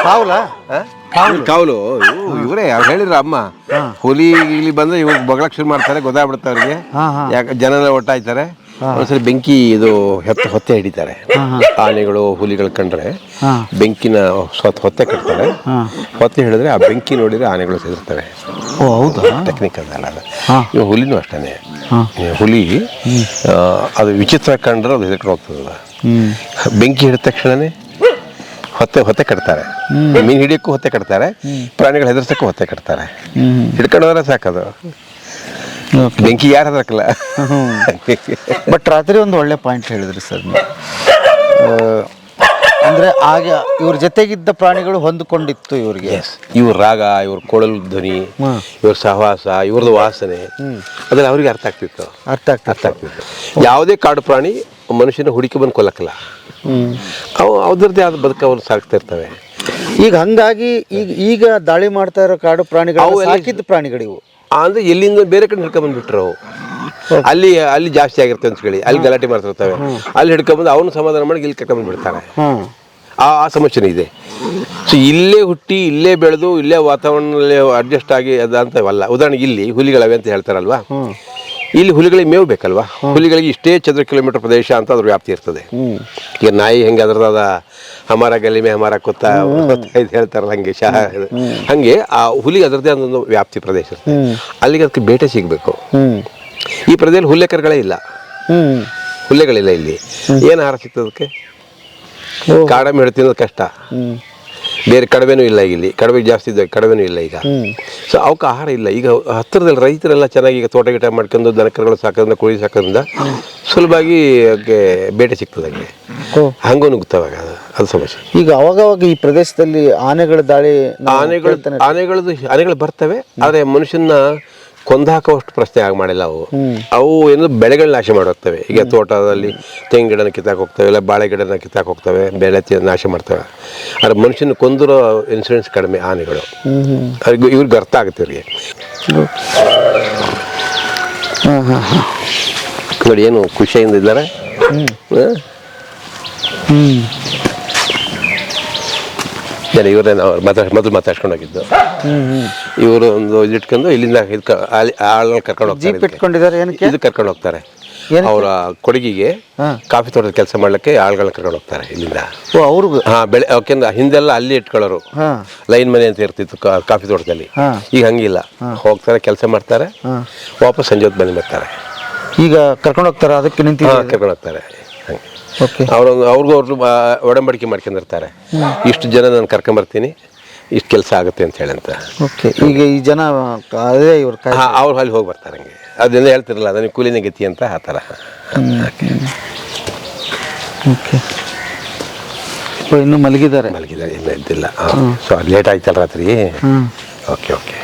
ಕಾವಲ ಕಾವಲು ಇವರೇ ಅವ್ರು ಹೇಳಿದ್ರ ಅಮ್ಮ, ಹುಲಿ ಇಲ್ಲಿ ಬಂದ್ರೆ ಇವಾಗ ಬಗಳಕ್ ಶುರು ಮಾಡ್ತಾರೆ, ಗೊತ್ತಾಗ್ಬಿಡುತ್ತೆ ಅವ್ರಿಗೆ. ಯಾಕೆ ಜನ ಒಟ್ಟಾಯ್ತಾರೆ. ಒಂದ್ಸರಿ ಬೆಂಕಿ ಇದು ಹೊತ್ತೆ ಹಿಡಿತಾರೆ. ಆನೆಗಳು ಹುಲಿಗಳು ಕಂಡ್ರೆ ಬೆಂಕಿನ ಹೊತ್ತೆ ಕಟ್ತಾರೆ. ಹೊತ್ತೆ ಹಿಡಿದ್ರೆ ಆ ಬೆಂಕಿ ನೋಡಿದ್ರೆ ಆನೆಗಳು ಸೇರಿರ್ತವೆ. ಟೆಕ್ನಿಕ್ ಅದಲ್ಲ. ಇವಾಗ ಹುಲಿನೂ ಅಷ್ಟೇ. ಹುಲಿ ಅದು ವಿಚಿತ್ರ ಕಂಡ್ರೆ ಅದು ಹೆದರ್ಕೊಂಡು ಹೋಗ್ತದಲ್ಲ. ಬೆಂಕಿ ಹಿಡಿದ ತಕ್ಷಣನೇ ಹೊತ್ತೆ ಕಟ್ತಾರೆ. ಮೀನು ಹಿಡಿಯೋಕ್ಕೂ ಹೊತ್ತೆ ಕಟ್ತಾರೆ, ಪ್ರಾಣಿಗಳು ಹೆದರ್ಸಕ್ಕೂ ಹೊತ್ತೆ ಕಟ್ತಾರೆ. ಹಿಡ್ಕೊಂಡೋದ್ರೆ ಸಾಕದು. ಬೆಂಕಿ ಯಾರು ಹೆದರ್ಕಲ್ಲ. ಬಟ್ ರಾತ್ರಿ ಒಂದು ಒಳ್ಳೆ ಪಾಯಿಂಟ್ ಹೇಳಿದ್ರಿ ಸರ್. ಅಂದ್ರೆ ಆಗ ಇವ್ರ ಜೊತೆಗಿದ್ದ ಪ್ರಾಣಿಗಳು ಹೊಂದಿಕೊಂಡಿತ್ತು ಇವ್ರಿಗೆ. ಇವ್ರ ರಾಗ, ಇವ್ರ ಕೊಳಲು ಧ್ವನಿ, ಇವ್ರ ಸಹವಾಸ, ಇವ್ರದ್ದು ವಾಸನೆ, ಅದೆಲ್ಲ ಅವ್ರಿಗೆ ಅರ್ಥ ಆಗ್ತಿತ್ತು. ಯಾವುದೇ ಕಾಡು ಪ್ರಾಣಿ ಮನುಷ್ಯನ ಹುಡುಕಿ ಬಂದು ಕೊಲ್ಲಕ್ಕಲ್ಲ. ಅವು ಅವ್ರದ್ದೇ ಆದ ಬದುಕು ಅವ್ರು ಸಾಕ್ತಾ ಇರ್ತವೆ. ಈಗ ಹಂಗಾಗಿ ಈಗ ದಾಳಿ ಮಾಡ್ತಾ ಇರೋ ಕಾಡು ಪ್ರಾಣಿಗಳು ಸಾಕಿದ್ದ ಪ್ರಾಣಿಗಳಿವು ಅಂದ್ರೆ ಎಲ್ಲಿಂದ ಬೇರೆ ಕಡೆ ಹಿಡ್ಕೊಂಡ್ಬಂದ್ಬಿಟ್ರು ಅವು. ಅಲ್ಲಿ ಜಾಸ್ತಿ ಆಗಿರ್ತವೆ ಅಂತ ಹೇಳಿ ಅಲ್ಲಿ ಗಲಾಟೆ ಮಾಡ್ತಿರ್ತವೆ, ಅಲ್ಲಿ ಹಿಡ್ಕೊಂಡ್ಬಂದು ಅವನು ಸಮಾಧಾನ ಮಾಡಿ ಇಲ್ಲಿ ಕರ್ಕೊಂಡ್ಬಿಡ್ತಾರೆ. ಆ ಸಮಸ್ಯೆನೇ ಇದೆ. ಸೊ ಇಲ್ಲೇ ಹುಟ್ಟಿ ಇಲ್ಲೇ ಬೆಳೆದು ಇಲ್ಲೇ ವಾತಾವರಣದಲ್ಲಿ ಅಡ್ಜಸ್ಟ್ ಆಗಿ ಅದಂತವಲ್ಲ. ಉದಾಹರಣೆಗೆ ಇಲ್ಲಿ ಹುಲಿಗಳವೆ ಅಂತ ಹೇಳ್ತಾರಲ್ವಾ, ಇಲ್ಲಿ ಹುಲಿಗಳಿಗೆ ಮೇವು ಬೇಕಲ್ವಾ, ಹುಲಿಗಳಿಗೆ ಇಷ್ಟೇ ಚದರ ಕಿಲೋಮೀಟರ್ ಪ್ರದೇಶ ಅಂತ ಅದ್ರ ವ್ಯಾಪ್ತಿ ಇರ್ತದೆ. ಈಗ ನಾಯಿ ಹೆಂಗೆ ಅದ್ರದಾದ ಹಮಾರ ಗಲಿಮೆ ಹಮಾರ ಕೊತ್ತ ಇದು ಹೇಳ್ತಾರಲ್ಲ, ಹಂಗೆ ಹಂಗೆ ಆ ಹುಲಿ ಅದರದ್ದೇ ಒಂದೊಂದು ವ್ಯಾಪ್ತಿ ಪ್ರದೇಶ ಇರ್ತದೆ. ಅಲ್ಲಿಗೆ ಅದಕ್ಕೆ ಬೇಟೆ ಸಿಗಬೇಕು. ಈ ಪ್ರದೇಶದಲ್ಲಿ ಹುಲ್ಲೆಕರುಗಳೇ ಇಲ್ಲ, ಹುಲ್ಲೆಗಳಿಲ್ಲ. ಇಲ್ಲಿ ಏನು ಆಹಾರ ಸಿಗ್ತದೆ ಅದಕ್ಕೆ? ಕಾಡಮೆ ಹಿಡಿದು ತಿನ್ನೋದು ಕಷ್ಟ. ಬೇರೆ ಕಡವೆನೂ ಇಲ್ಲ ಇಲ್ಲಿ, ಕಡವೆ ಜಾಸ್ತಿ ಇದ್ದಾಗ ಕಡವೆನೂ ಇಲ್ಲ ಈಗ. ಸೊ ಅವಕ್ಕೆ ಆಹಾರ ಇಲ್ಲ. ಈಗ ಹತ್ತಿರದಲ್ಲಿ ರೈತರೆಲ್ಲ ಚೆನ್ನಾಗಿ ಈಗ ತೋಟ ಗಿಟ ಮಾಡ್ಕೊಂಡು ದನಕರುಗಳು ಸಾಕೋದ್ರಿಂದ ಕೋಳಿ ಸಾಕೋದ್ರಿಂದ ಸುಲಭವಾಗಿ ಬೇಟೆ ಸಿಗ್ತದೆ. ಹಂಗೆ ಹಂಗೂ ನುಗ್ತಾವಾಗ ಅದು ಸಮಸ್ಯೆ. ಈಗ ಅವಾಗವಾಗ ಈ ಪ್ರದೇಶದಲ್ಲಿ ಆನೆಗಳ ದಾಳಿ ಆನೆಗಳು ಬರ್ತವೆ, ಆದರೆ ಮನುಷ್ಯನ ಕೊಂದಾಕೋಷ್ಟು ಪ್ರಶ್ನೆ ಆಗಿ ಮಾಡಿಲ್ಲ ಅವು ಏನು ಬೆಳೆಗಳನ್ನ ನಾಶ ಮಾಡೋಗ್ತವೆ. ಈಗ ತೋಟದಲ್ಲಿ ತೆಂಗಿನ ಗಿಡನ ಕಿತ್ತಾಕ್ ಹೋಗ್ತವೆ, ಇಲ್ಲ ಬಾಳೆ ಗಿಡನ ಕಿತ್ತಾಕ್ ಹೋಗ್ತವೆ, ಬೆಳೆ ನಾಶ ಮಾಡ್ತವೆ. ಆದರೆ ಮನುಷ್ಯನ ಕೊಂದಿರೋ ಇನ್ಸಿಡೆನ್ಸ್ ಕಡಿಮೆ ಆನೆಗಳು. ಇವ್ರಿಗೆ ಅರ್ಥ ಆಗುತ್ತೆ ಇವ್ರಿಗೆ. ನೋಡಿ ಏನು ಖುಷಿಯಿಂದ ಇದ್ದಾರೆ. ಇವರೇ ನಾವು ಮೊದಲು ಮಾತಾಡ್ಕೊಂಡು ಹೋಗಿದ್ದು. ಇವರು ಒಂದು ಇಟ್ಕೊಂಡು ಇಲ್ಲಿಂದ ಆಳಲ್ಲಿ ಕರ್ಕೊಂಡು ಹೋಗ್ತಾರೆ. ಇದು ಕರ್ಕೊಂಡು ಹೋಗ್ತಾರೆ ಅವರ ಕೊಡಗಿಗೆ ಕಾಫಿ ತೋಟದ ಕೆಲಸ ಮಾಡ್ಲಿಕ್ಕೆ ಆಳುಗಳನ್ನ ಕರ್ಕೊಂಡು ಹೋಗ್ತಾರೆ ಇಲ್ಲಿಂದ. ಬೆಳೆ ಯಾಕೆಂದ್ರೆ ಹಿಂದೆಲ್ಲ ಅಲ್ಲಿ ಇಟ್ಕೊಳ್ಳೋರು, ಲೈನ್ ಮನೆ ಅಂತ ಇರ್ತಿತ್ತು ಕಾಫಿ ತೋಟದಲ್ಲಿ. ಈಗ ಹಂಗಿಲ್ಲ, ಹೋಗ್ತಾರೆ ಕೆಲಸ ಮಾಡ್ತಾರೆ, ವಾಪಸ್ ಸಂಜೆ ಹೊತ್ತು ಬಂದು ಬರ್ತಾರೆ. ಈಗ ಕರ್ಕೊಂಡು ಹೋಗ್ತಾರೆ, ಅದಕ್ಕೆ ಕರ್ಕೊಂಡು ಹೋಗ್ತಾರೆ. ಅವ್ರಿಗೂ ಒಡಂಬಡಿಕೆ ಮಾಡ್ಕೊಂಡಿರ್ತಾರೆ, ಇಷ್ಟು ಜನ ನಾನು ಕರ್ಕೊಂಬರ್ತೀನಿ, ಇಷ್ಟು ಕೆಲಸ ಆಗುತ್ತೆ ಅಂತ ಹೇಳಿ ಅಂತ. ಈಗ ಈ ಜನ ಅವ್ರು ಅಲ್ಲಿ ಹೋಗಿ ಬರ್ತಾರೆ. ಹಂಗೆ ಅದೆಲ್ಲ ಹೇಳ್ತಿರಲ್ಲ, ನನಗೆ ಕೂಲಿನ ಗತಿ ಅಂತ ಆ ಥರ. ಇನ್ನು ಮಲಗಿದ್ದಾರೆ ಇನ್ನೂ ಇದ್ದಿಲ್ಲ. ಸೊ ಅದು ಲೇಟ್ ಆಯ್ತಲ್ಲ ರಾತ್ರಿ. Okay okay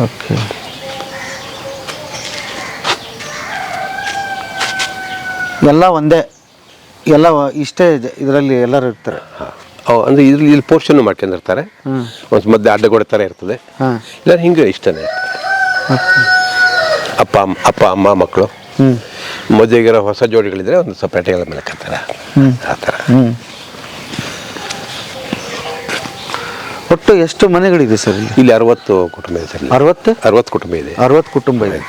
okay. ಎಲ್ಲ ಒಂದೇ, ಎಲ್ಲ ಇಷ್ಟೇ ಇದರಲ್ಲಿ ಎಲ್ಲರೂ ಇರ್ತಾರೆ. ಅಂದರೆ ಇಲ್ಲಿ ಪೋರ್ಷನ್ ಮಾಡ್ಕೊಂಡಿರ್ತಾರೆ. ಒಂದು ಮಧ್ಯೆ ಅಡ್ಡಗೋಡೆ ಥರ ಇರ್ತದೆ, ಇಲ್ಲ ಹಿಂಗೆ ಇಷ್ಟನೇ. ಅಪ್ಪ ಅಮ್ಮ ಮಕ್ಕಳು ಮದುವೆಗಿರೋ ಹೊಸ ಜೋಡಿಗಳಿದ್ರೆ ಒಂದು ಸಪ್ರೇಟ್ ಎಲ್ಲ ಮೇಲೆ ಕತ್ತಾರೆ ಆ ಥರ. ಒಟ್ಟು ಎಷ್ಟು ಮನೆಗಳಿದೆ ಸರ್ ಇಲ್ಲಿ? 60 ಕುಟುಂಬ ಇದೆ ಸರ್. 60 ಕುಟುಂಬ ಇದೆ. 60 ಕುಟುಂಬ ಇದೆ.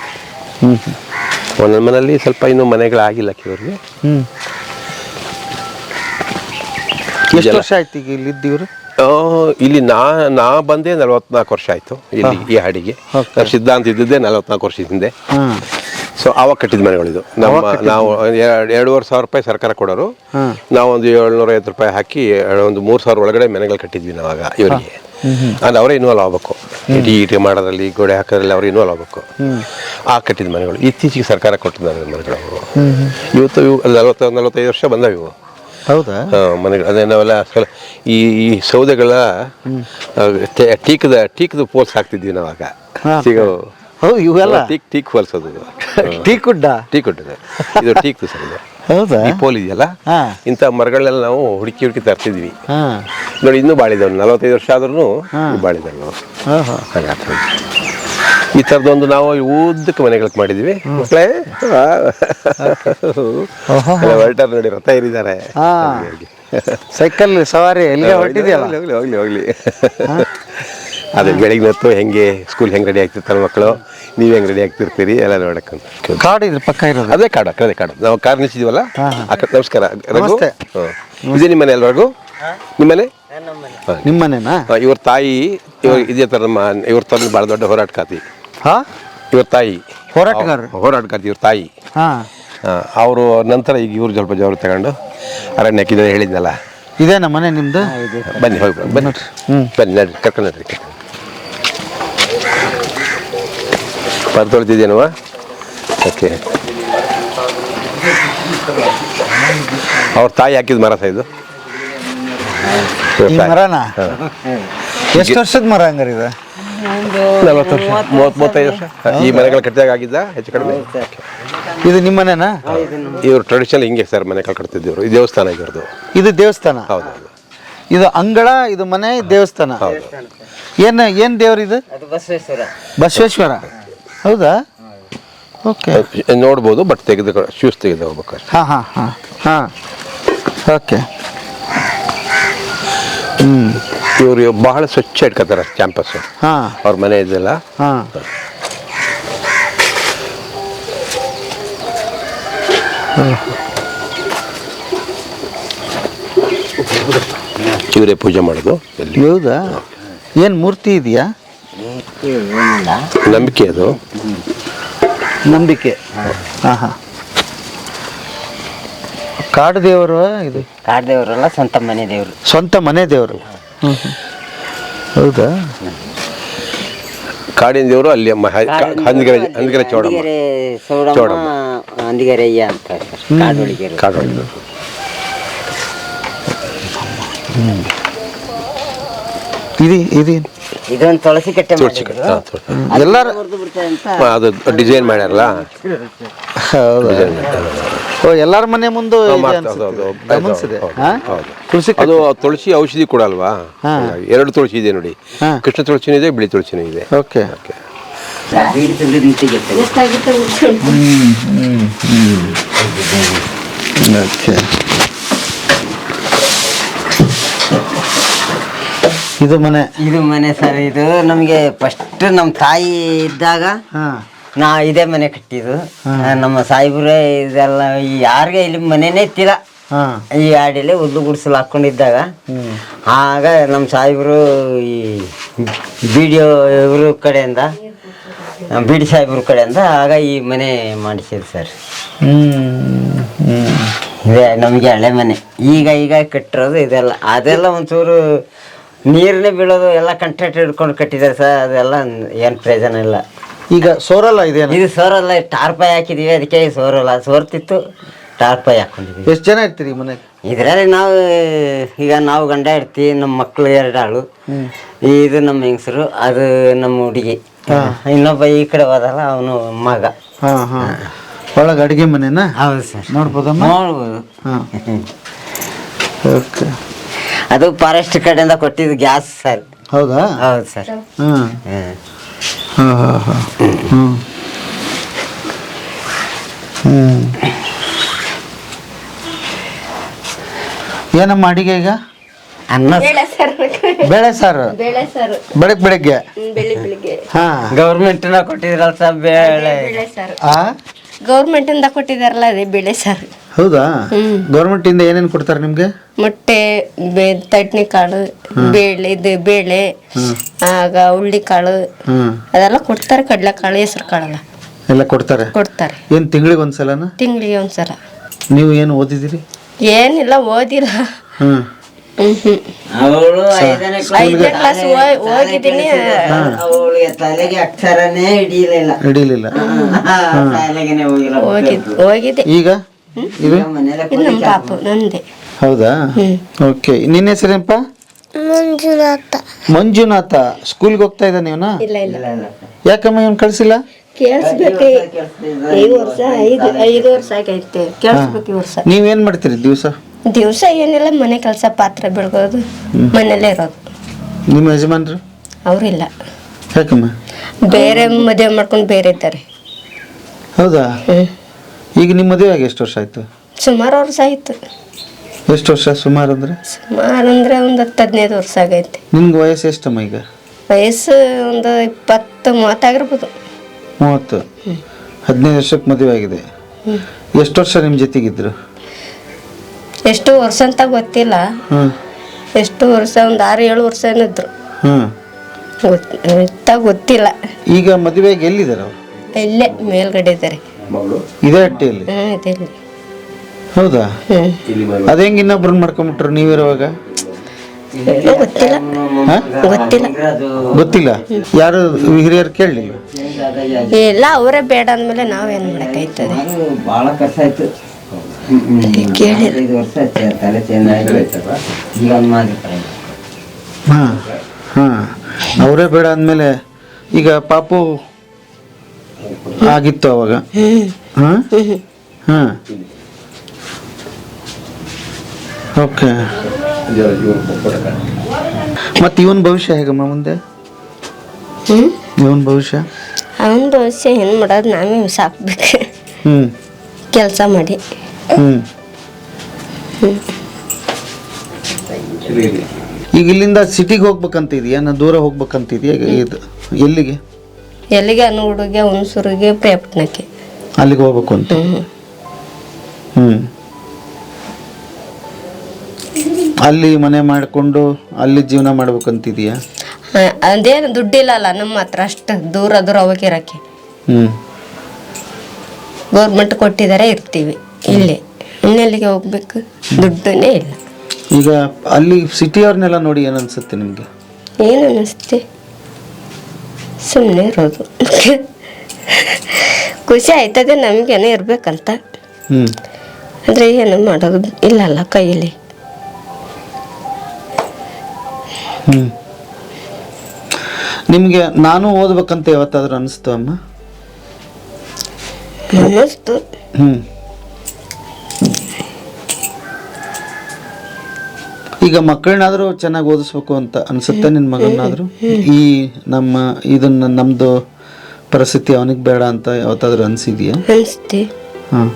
ಒಂದೊಂದು ಮನೆಯಲ್ಲಿ ಸ್ವಲ್ಪ ಇನ್ನೂ ಮನೆಗಳಾಗಿಲ್ಲ ಕೆಲವ್ರಿಗೆ. ಎಷ್ಟು ವರ್ಷ ಆಯ್ತು ಈಗ ಇಲ್ಲಿ ಇದ್ದೀವ್ರು? ಇಲ್ಲಿ ನಾ ಬಂದೆ 44 ವರ್ಷ ಆಯ್ತು ಇಲ್ಲಿ ಈ ಹಾಡಿಗೆ. ಸಿದ್ಧಾಂತ ಇದ್ದಿದ್ದೆ 44 ವರ್ಷದ ಹಿಂದೆ. ಸೊ ಆವಾಗ ಕಟ್ಟಿದ ಮನೆಗಳಿದು. ನಾವು 2,500 ರೂಪಾಯಿ ಸರ್ಕಾರ ಕೊಡೋರು, ನಾವು ಒಂದು 750 ರೂಪಾಯಿ ಹಾಕಿ ಒಂದು 3,000 ಒಳಗಡೆ ಮನೆಗಳು ಕಟ್ಟಿದ್ವಿ ನಾವಾಗ ಇವರಿಗೆ. ಅಂದ್ರೆ ಅವರೇ ಇನ್ವಾಲ್ವ್ ಆಗ್ಬೇಕು, ಇಟಿ ಮಾಡೋದ್ರಲ್ಲಿ, ಗೋಡೆ ಹಾಕೋದ್ರಲ್ಲಿ ಅವ್ರು ಇನ್ವಾಲ್ವ್ ಆಗ್ಬೇಕು. ಆ ಕಟ್ಟಿದ ಮನೆಗಳು ಇತ್ತೀಚೆಗೆ ಸರ್ಕಾರ ಕೊಟ್ಟಿದ್ದ ಮನೆಗಳು. ಇವತ್ತು 40-45 ವರ್ಷ ಬಂದವು ಇವು. ಹೌದಾ? ಮನೆಗಳು ಅದೇ ನಾವೆಲ್ಲ ಈ ಸೌದೆಗಳ ಟೀಕ್ದು ಪೋಲ್ಸ್ ಹಾಕ್ತಿದ್ವಿ ನಾವಾಗ. ಇವೆಲ್ಲ ಟೀಕ್ ಹೋಲ್ಸೋದು. ಟೀಕುಡ್ಡ ಇದು ಟೀಕ್ದು ಸರ್. ಇದು ಹೌದಾ? ಈ ಪೋಲ್ ಇದೆಯಲ್ಲ, ಇಂಥ ಮರಗಳನ್ನೆಲ್ಲ ನಾವು ಹುಡುಕಿ ತರ್ತಿದ್ವಿ. ನೋಡಿ ಇನ್ನೂ ಬಾಳಿದವ್ 45 ವರ್ಷ ಆದ್ರೂ ಬಾಳಿದವ್ ನಾವು. ಹಾಗೆ ಈ ಥರದೊಂದು ನಾವು ಉದ್ದಕ್ಕೆ ಮನೆಗಳಿಗೆ ಮಾಡಿದ್ವಿ. ಮಕ್ಕಳೇ ಹೊರಟಾರ ನೋಡಿ, ರಥ ಏರಿದ್ದಾರೆ. ಸೈಕಲ್ ಸವಾರಿ ಎಲ್ಲಿಗೆ ಹೊರಟಿದೆಯಲ್ಲ. ಹೋಗ್ಲಿ ಅದೇ ಬೆಳಿಗ್ಗೆ ಹೊತ್ತು ಹೆಂಗೆ ಸ್ಕೂಲ್ ಹೆಂಗೆ ರೆಡಿ ಆಗ್ತಿರ್ತಾರೆ ಮಕ್ಕಳು, ನೀವು ಹೆಂಗೆ ರೆಡಿ ಆಗ್ತಿರ್ತೀರಿ ಎಲ್ಲ ನೋಡಕ್ಕಂತ. ಕಾಡು ಇದ್ರ ಪಕ್ಕ ಇರೋದು? ಅದೇ ಕಾಡು ನಾವು ಕಾರ್ ನಿಲ್ಸಿದೀವಲ್ಲ. ನಮಸ್ಕಾರ. ಇದೇ ನಿಮ್ಮ ಮನೆ ಅಲ್ವರೆಗೂ? ನಿಮ್ಮನೆ? ನಿಮ್ಮನೇನಾ? ಇವ್ರ ತಾಯಿ ಇದೇ ಥರ ಇವ್ರ ತಂದು ಭಾಳ ದೊಡ್ಡ ಹೋರಾಟಗಾರ್ತಿ. ಇವ್ರ ತಾಯಿ ಹೋರಾಟಗಾರ್ತಿ ಇವ್ರ ತಾಯಿ. ಅವರು ನಂತರ ಈಗ ಇವ್ರು ಸ್ವಲ್ಪ ಜವಾಬ್ದಾರಿ ತಗೊಂಡು ಅರಣ್ಯಕ್ಕೆ ಹೇಳಿದ್ನಲ್ಲ. ಇದೇ ನಮ್ಮ ಮನೆ ನಿಮ್ದು? ಬನ್ನಿ ಬನ್ನಿ ನಡ್ರಿ, ಕರ್ಕೊಂಡು ನಡ್ರಿ. ತೊಳ್ತಿದ್ದೇನವ? ಓಕೆ. ಅವ್ರ ತಾಯಿ ಹಾಕಿದ ಮರ ಸಹ ಇದು. ಮರನಾ? ಎಷ್ಟು ವರ್ಷದ ಮರ ಹಂಗಾರೆ ಇದೆ? 40 ವರ್ಷ, 35 ವರ್ಷ. ಈ ಮನೆಗಳು ಕಟ್ಟಿದಾಗ ಆಗಿದ್ದ ಹೆಚ್ಚು ಕಡಿಮೆ. ಇದು ನಿಮ್ಮ ಮನೆನಾ? ಇವರು ಟ್ರೆಡಿಷನಲ್ ಹಿಂಗೆ ಸರ್ ಮನೆ ಕಟ್ತಿದ್ದವರು. ಈ ದೇವಸ್ಥಾನ ಇದ್ರದ್ದು. ಇದು ದೇವಸ್ಥಾನ? ಹೌದೌದು. ಇದು ಅಂಗಳ, ಇದು ಮನೆ, ದೇವಸ್ಥಾನ. ಹೌದು. ಏನು ದೇವ್ರು ಇದು? ಅದು ಬಸವೇಶ್ವರ. ಬಸವೇಶ್ವರ. ಹೌದಾ? ಓಕೆ. ನೋಡ್ಬೋದು, ಬಟ್ ತೆಗೆದು ಶೂಸ್ ತೆಗೆದು ಹೋಗ್ಬೇಕಾದ್ರೆ. ಹಾಂ ಹಾಂ ಹಾಂ ಹಾಂ. ಓಕೆ. ಇವರು ಬಹಳ ಸ್ವಚ್ಛ ಇಟ್ಕೋತಾರೆ ಕ್ಯಾಂಪಸ್. ಹಾಂ. ಅವ್ರ ಮನೆ ಇದೆಲ್ಲ. ಹಾಂ. ಇವರೇ ಪೂಜೆ ಮಾಡೋದು ಇಲ್ಲಿ. ಹೌದಾ? ಏನು ಮೂರ್ತಿ ಇದೆಯಾ? ನಂಬಿಕೆ ಅದು. ನಂಬಿಕೆ. ಹಾಂ ಹಾಂ. ಕಾಡು ದೇವರು ಇದು? ಕಾಡು ದೇವರಲ್ಲ, ಸ್ವಂತ ಮನೆ ದೇವರು. ಸ್ವಂತ ಮನೆ ದೇವರು. ಹೌದಾ? ಕಾಡಿನ ದೇವರು ಅಲ್ಲಿ ಹಂದಿಗೆರೆ ಚೌಡಮ್ಮ. ಚೌಡಮ್ಮ ಹಂದಿಗೆರೆಯ್ಯ ಅಂತ ಕಾಡೊಳಿಗೆರೆ. ಕಾಡೊಳಿಗೆ. ಇದೊಂದು ತುಳಸಿ ಕಟ್ಟೆ ತುಳಸಿ ಕಟ್ಟೆ. ಎಲ್ಲರೂ ಅದು ಡಿಸೈನ್ ಮಾಡ್ಯಾರಲ್ಲ. ಓ, ಎಲ್ಲರ ಮನೆ ಮುಂದೆ ತುಳಸಿ. ಅದು ತುಳಸಿ ಔಷಧಿ ಕೂಡ ಅಲ್ವಾ? 2 ತುಳಸಿ ಇದೆ ನೋಡಿ. ಕೃಷ್ಣ ತುಳಸಿನೂ ಇದೆ, ಬಿಳಿ ತುಳಸಿನೂ ಇದೆ. ಓಕೆ. ಇದು ಮನೆ ಸರ್. ಇದು ನಮಗೆ ಫಸ್ಟ್ ನಮ್ಮ ತಾಯಿ ಇದ್ದಾಗ ಇದೇ ಮನೆ ಕಟ್ಟಿದ್ದು. ನಮ್ಮ ಸಾಯಿಬ್ರೆ ಇದೆಲ್ಲ ಯಾರಿಗೆ ಇಲ್ಲಿ ಮನೆನೇ ಇತ್ತಿಲ್ಲ. ಈ ಆಡಿಲಿ ಹುಲ್ಲು ಗುಡಿಸಲು ಹಾಕೊಂಡಿದ್ದಾಗ ಆಗ ನಮ್ಮ ಸಾಯಿಬ್ರು ಈ ಬಿಡಿಒ ಇವ್ರ ಕಡೆಯಿಂದ, ಬಿಡಿ ಸಾಹೇಬ್ರ ಕಡೆಯಿಂದ ಆಗ ಈ ಮನೆ ಮಾಡಿಸಿದ್ರು ಸರ್. ಇದೇ ನಮಗೆ ಹಳೆ ಮನೆ. ಈಗ ಕಟ್ಟಿರೋದು ಇದೆಲ್ಲ. ಅದೆಲ್ಲ ಒಂಚೂರು ನೀರನ್ನೇ ಬೀಳೋದು ಎಲ್ಲ ಕಂಟ್ರಾಕ್ಟ್ ಹಿಡ್ಕೊಂಡು ಕಟ್ಟಿದ್ದಾರೆ ಸರ್. ಅದೆಲ್ಲ ಏನು ಪ್ರಯೋಜನ ಇಲ್ಲ. ಈಗ ಸೋರಲ್ಲ ಇದೆ? ಇದು ಸೋರಲ್ಲ, ಟಾರ್ಪಾಯಿ ಹಾಕಿದೀವಿ, ಅದಕ್ಕೆ ಸೋರಲ್ಲ. ಸೋರ್ತಿತ್ತು, ಟಾರ್ಪಾಯಿ ಹಾಕೊಂಡಿದ್ವಿ. ಎಷ್ಟು ಜನ ಇರ್ತೀರಿ ಮನೆ ಇದರಲ್ಲಿ? ನಾವು ಗಂಡ ಇರ್ತೀವಿ, ನಮ್ಮ ಮಕ್ಕಳು 2 ಆಳು. ಇದು ನಮ್ಮ ಹೆಂಗಸರು, ಅದು ನಮ್ಮ ಹುಡುಗಿ. ಇನ್ನೊಬ್ಬ ಈ ಕಡೆ ಹೋದಲ್ಲ, ಅವನು ಮಗ. ಒಳಗೆ ಅಡುಗೆ ಮನೆನಾ? ಹೌದು ಸರ್. ನೋಡ್ಬೋದಮ್ಮ? ನೋಡ್ಬೋದು. ಓಕೆ. ಅದು ಫಾರೆಸ್ಟ್ ಕಡೆಯಿಂದ ಕೊಟ್ಟಿದ್ದು ಗ್ಯಾಸ್ ಸರ್. ಹೌದಾ? ಹೌದು ಸರ್. ಏನಮ್ಮ ಅಡಿಗೆ ಈಗ? ಅನ್ನ, ಬೇಳೆ ಸಾರು. ಬೆಳಗ್ಗೆ ಗೌರ್ಮೆಂಟ್ ಕೊಟ್ಟಿದ್ರಲ್ಲ ಸರ್ ಬೇಳೆ. ಗೌರ್ಮೆಂಟ್ ಇಂದ ಕೊಟ್ಟಿದಾರಲ್ಲ, ಅದೇ ಬೇಳೆ ಸಾರು. ಹೌದಾ? ಗೌರ್ಮೆಂಟ್ ಇಂದ ಏನೇನು ಕೊಡ್ತಾರೆ ನಿಮ್ಗೆ? ಮೊಟ್ಟೆ, ತಟ್ನಿ ಕಾಳು, ಬೇಳೆ, ಆಗ ಹುಳ್ಳಿ ಕಾಳು ಅದೆಲ್ಲ ಕೊಡ್ತಾರೆ. ಕಡಲೆಕಾಳು, ಹೆಸರು ಕಾಳಲ್ಲ ಎಲ್ಲ ಕೊಡ್ತಾರೆ. ಏನ್ ತಿಂಗಳಿಗೆ ಒಂದ್ಸಲನಾ? ತಿಂಗಳಿಗೆ ಒಂದ್ಸಲ. ನೀವು ಏನು ಓದಿದಿರಿ? ಏನಿಲ್ಲ, ಓದಿಲ್ಲ. ಅವಳು 5ನೇ ಕ್ಲಾಸ್ ಹೋಗಿದ್ದೀನಿ. ಅವಳಿಗೆ ತಲೆಗೆ ಅಕ್ಷರನೇ ಹಿಡಿಲಿಲ್ಲ. ಹೋಗಿದ್ದೆ. ಈಗ ನಮ್ಮ ಪಾಪು ನಂದೆ. ಹೌದಾ? ಓಕೆ. ನಿನ್ನ ಹೆಸರೇನಪ್ಪ? ಮಂಜುನಾಥ. ಸ್ಕೂಲ್ಗೆ ಹೋಗ್ತಾ ಇದ್ದಾನೆ ಇವನ? ಇಲ್ಲ. ಯಾಕಮ್ಮ ಇವನ್ ಕಳ್ಸಿಲ್ಲ? ಕೇಳಿಸ್ಬೇಕು. 5 ವರ್ಷ ಆಗೈತೆ. ಕೇಳಿಸ್ಬೇಕು ಈ ವರ್ಷ. ನೀವೇನ್ ಮಾಡ್ತೀರಿ ದಿವಸ? ಏನಿಲ್ಲ, ಮನೆ ಕೆಲಸ, ಪಾತ್ರೆ ಬೆಳಗೋದು, ಮನೇಲೇ ಇರೋದು. ನಿಮ್ಮ ಯಜಮಾನ್ರು? ಅವ್ರಿಲ್ಲ. ಯಾಕಮ್ಮ? ಬೇರೆ ಮದುವೆ ಮಾಡ್ಕೊಂಡು ಬೇರೆ ಇದ್ದಾರೆ. ಹೌದಾ? ಈಗ ನಿಮ್ಮ ಮದುವೆ ಆಗಿ ಎಷ್ಟು ವರ್ಷ ಆಯ್ತು? ಸುಮಾರು ವರ್ಷ ಆಯ್ತು. ಎಷ್ಟು ವರ್ಷ ಸುಮಾರು ಅಂದ್ರೆ? ಒಂದು 10-15 ವರ್ಷ ಆಗೈತೆ. ನಿಮ್ಗೆ ವಯಸ್ಸು ಎಷ್ಟಮ್ಮ ಈಗ? ವಯಸ್ಸು ಒಂದು 20-30 ಆಗಿರ್ಬೋದು. 30. 15 ವರ್ಷಕ್ಕೆ ಮದುವೆ ಆಗಿದೆ. ಎಷ್ಟು ವರ್ಷ ನಿಮ್ಮ ಜೊತೆಗಿದ್ರು? ಎಷ್ಟು ವರ್ಷ ಅಂತ ಗೊತ್ತಿಲ್ಲ. ಎಷ್ಟು ವರ್ಷ, ಒಂದು 6-7 ವರ್ಷ ಇದ್ರು. ಗೊತ್ತಿಲ್ಲ. ಈಗ ಮದುವೆಗೆ ಎಲ್ಲಿದ್ದಾರೆ ಅವರು? ಇಲ್ಲೇ ಮೇಲ್ಗಡೆ ಇದ್ದಾರೆ. ಇದೇ ಹಟ್ಟಿಯಲ್ಲಿ? ಹೌದಾ? ಅದ ಹೆಂಗ ಇನ್ನೊಬ್ರನ್ನ ಮಾಡ್ಕೊಂಡ್ಬಿಟ್ರು ನೀವಿರುವಾಗ? ಗೊತ್ತಿಲ್ಲ. ಯಾರು ಹಿರಿಯರು ಕೇಳಲಿಲ್ಲ? ಇಲ್ಲ, ಅವರೇ ಬೇಡ ಅಂದ್ಮೇಲೆ ನಾವೇನ್ ಮಾಡಕ್ಕಾಯ್ತದೆ? ಬಹಳ ಕಷ್ಟ ಆಯ್ತು. ಅವರೇ ಬೇಡ ಅಂದ್ಮೇಲೆ ಈಗ ಪಾಪು ಆಗಿತ್ತು ಅವಾಗ. ಹಾಂ ಹಾಂ ಓಕೆ. ಮತ್ತು ಇವನ್ ಭವಿಷ್ಯ ಹೇಗಮ್ಮ ಮುಂದೆ? ಇವನ್ ಭವಿಷ್ಯ ಅವನ ಭವಿಷ್ಯ ಏನು ಮಾಡೋದು, ನಾವೇ ಸಾಕ್ಬೇಕು ಕೆಲಸ ಮಾಡಿ. ಈಗ ಇಲ್ಲಿಂದ ಸಿಟಿಗೆ ಹೋಗ್ಬೇಕಂತ ಇದೆಯಾ, ನಾ ದೂರ ಹೋಗ್ಬೇಕಂತ ಇದೆಯಾ? ಇದು ಎಲ್ಲಿಗೆ? ಎಲ್ಲಿಗೆ? ಅನುಗುಡಿಗೆ, ಹುಣಸೂರಿಗೆ, ಪ್ರೇಪಟ್ನಕ್ಕೆ. ಅಲ್ಲಿಗೆ ಹೋಗ್ಬೇಕು ಅಂತ. ಅಲ್ಲಿ ಮನೆ ಮಾಡಿಕೊಂಡು ಅಲ್ಲಿ ಜೀವನ ಮಾಡ್ಬೇಕಂತಿದೆಯಾ? ಅದೇನು ದುಡ್ಡಿಲ್ಲಲ್ಲ ನಮ್ಮ ಹತ್ರ, ಅಷ್ಟು ದೂರ ಹೋಗಿರಕ್ಕೆ. ಗೌರ್ಮೆಂಟ್ ಕೊಟ್ಟಿದ್ದಾರೆ, ಇರ್ತೀವಿ ಇಲ್ಲಿ. ಇನ್ನೆಲ್ಲಿಗೆ ಹೋಗ್ಬೇಕು? ದುಡ್ಡನ್ನೇ ಇಲ್ಲ. ಈಗ ಅಲ್ಲಿ ಸಿಟಿಯವ್ರನ್ನೆಲ್ಲ ನೋಡಿ ಏನು ಅನ್ಸುತ್ತೆ ನಿಮಗೆ? ಏನು ಅನ್ನಿಸ್ತೆ? ಸುಮ್ಮನೆ ಇರೋದು. ಖುಷಿ ಆಯ್ತದೆ ನಮಗೇನೋ ಇರ್ಬೇಕಂತ. ಅಂದರೆ ಏನು ಮಾಡೋದು ಇಲ್ಲಲ್ಲ ಕೈಯಲ್ಲಿ. ನಿಮಗೆ ನಾನು ಓದ್ಬೇಕಂತ ಯಾವತ್ತಾದ್ರೂ ಅನಿಸ್ತು ಅಮ್ಮ? ಅನ್ನಿಸ್ತು. ಈಗ ಮಕ್ಕಳನ್ನಾದ್ರೂ ಚೆನ್ನಾಗಿ ಓದಿಸ್ಬೇಕು ಅಂತ ಅನ್ಸುತ್ತೆ ನಿನ್ನ ಮಗನಾದ್ರೂ? ಈ ಇದನ್ನ ನಮ್ದು ಪರಿಸ್ಥಿತಿ ಅವನಿಗೆ ಬೇಡ ಅಂತ ಯಾವತ್ತಾದ್ರೂ ಅನ್ಸಿದ್ಯಾ? ಅನಿಸ್ತಿ. ಹಾಂ.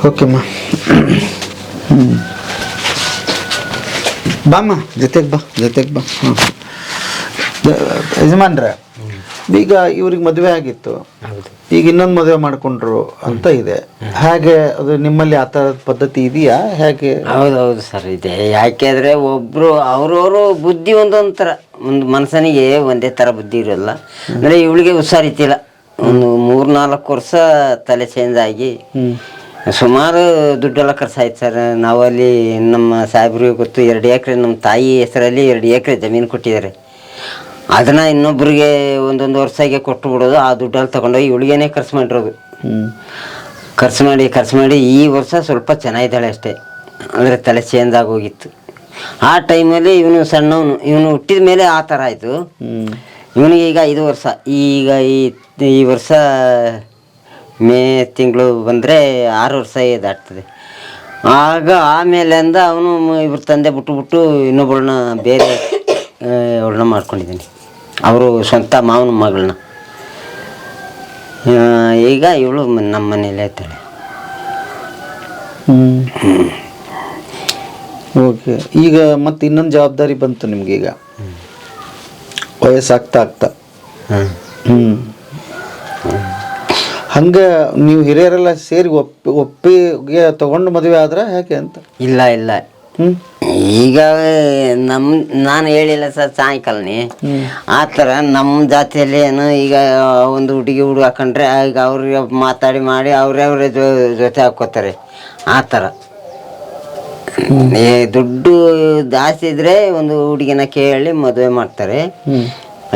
ಓಕೆಮ್ಮ. ಬಾಮ್ಮ, ಜೊತೆಗೆ ಬಾ. ಹಾಂ. ಯಜಮಾನ್ರೆ, ಈಗ ಇವ್ರಿಗೆ ಮದುವೆ ಆಗಿತ್ತು, ಈಗ ಇನ್ನೊಂದು ಮದುವೆ ಮಾಡ್ಕೊಂಡ್ರು ಅಂತ ಇದೆ. ಹಾಗೆ ಅದು ನಿಮ್ಮಲ್ಲಿ ಆ ಥರದ ಪದ್ಧತಿ ಇದೆಯಾ ಹೇಗೆ? ಹೌದೌದು ಸರ್, ಇದೆ. ಯಾಕೆಂದರೆ ಒಬ್ಬರು ಅವ್ರವರು ಬುದ್ಧಿ ಒಂದೊಂದು ಥರ, ಒಂದು ಮನುಷ್ಯನಿಗೆ ಒಂದೇ ಥರ ಬುದ್ಧಿ ಇರೋಲ್ಲ. ಅಂದರೆ ಇವಳಿಗೆ ಹುಷಾರಿತ್ತಿಲ್ಲ, ಒಂದು 3-4 ವರ್ಷ ತಲೆ ಚೇಂಜ್ ಆಗಿ ಸುಮಾರು ದುಡ್ಡೆಲ್ಲ ಖರ್ಚಾಯ್ತು ಸರ್. ನಾವಲ್ಲಿ ನಮ್ಮ ಸಾಹೇಬ್ರಿಗೆ ಗೊತ್ತು, 2 ಎಕರೆ ನಮ್ಮ ತಾಯಿ ಹೆಸರಲ್ಲಿ 2 ಎಕರೆ ಜಮೀನು ಕೊಟ್ಟಿದ್ದಾರೆ. ಅದನ್ನು ಇನ್ನೊಬ್ಬರಿಗೆ 1 ವರ್ಷಕ್ಕೆ ಕೊಟ್ಟು ಬಿಡೋದು, ಆ ದುಡ್ಡಲ್ಲಿ ತೊಗೊಂಡೋಗಿ ಇವಳಿಗೇನೆ ಖರ್ಚು ಮಾಡಿರೋದು. ಖರ್ಚು ಮಾಡಿ ಈ ವರ್ಷ ಸ್ವಲ್ಪ ಚೆನ್ನಾಗಿದ್ದಾಳೆ ಅಷ್ಟೇ. ಅಂದರೆ ತಲೆ ಚೇಂಜ್ ಆಗೋಗಿತ್ತು. ಆ ಟೈಮಲ್ಲಿ ಇವನು ಸಣ್ಣವನು, ಇವನು ಹುಟ್ಟಿದ ಮೇಲೆ ಆ ಥರ ಆಯಿತು. ಇವನಿಗೆ ಈಗ 5 ವರ್ಷ. ಈಗ ಈ ವರ್ಷ ಮೇ ತಿಂಗಳು ಬಂದರೆ 6 ವರ್ಷ ದಾಟ್ತದೆ. ಆಗ ಆಮೇಲಿಂದ ಅವನು ಇವ್ರ ತಂದೆ ಬಿಟ್ಟು ಇನ್ನೊಬ್ಬಳನ್ನ ಬೇರೆ ಅವಳನ್ನ ಮಾಡ್ಕೊಂಡಿದ್ದೀನಿ, ಅವರು ಸ್ವಂತ ಮಾವನ ಮಗಳನ್ನ. ಈಗ ಇವಳು ನಮ್ಮ ಮನೇಲಿ ಇರ್ತಾಳೆ. ಓಕೆ. ಈಗ ಮತ್ತೆ ಇನ್ನೊಂದು ಜವಾಬ್ದಾರಿ ಬಂತು ನಿಮ್ಗೆ. ಈಗ ವಯಸ್ಸಾಗ್ತಾ ಹಂಗೆ ನೀವು ಹಿರಿಯರೆಲ್ಲ ಸೇರಿ ಒಪ್ಪಿಗೆ ತಗೊಂಡು ಮದುವೆ ಆದ್ರೆ ಹೇಗೆ ಅಂತ? ಇಲ್ಲ ಈಗ ನಾನು ಹೇಳಿಲ್ಲ ಸರ್ ಸಾಯಂಕಾಲನೇ, ಆ ಥರ ನಮ್ಮ ಜಾತಿಯಲ್ಲಿ ಏನು ಈಗ ಒಂದು ಹುಡುಗಿ ಹಾಕೊಂಡ್ರೆ ಈಗ ಅವ್ರಿಗೆ ಮಾತಾಡಿ ಮಾಡಿ ಅವ್ರವ್ರ ಜೊತೆ ಹಾಕ್ಕೋತಾರೆ. ಆ ಥರ ದುಡ್ಡು ಜಾಸ್ತಿ ಇದ್ರೆ ಒಂದು ಹುಡುಗಿನ ಕೇಳಿ ಮದುವೆ ಮಾಡ್ತಾರೆ,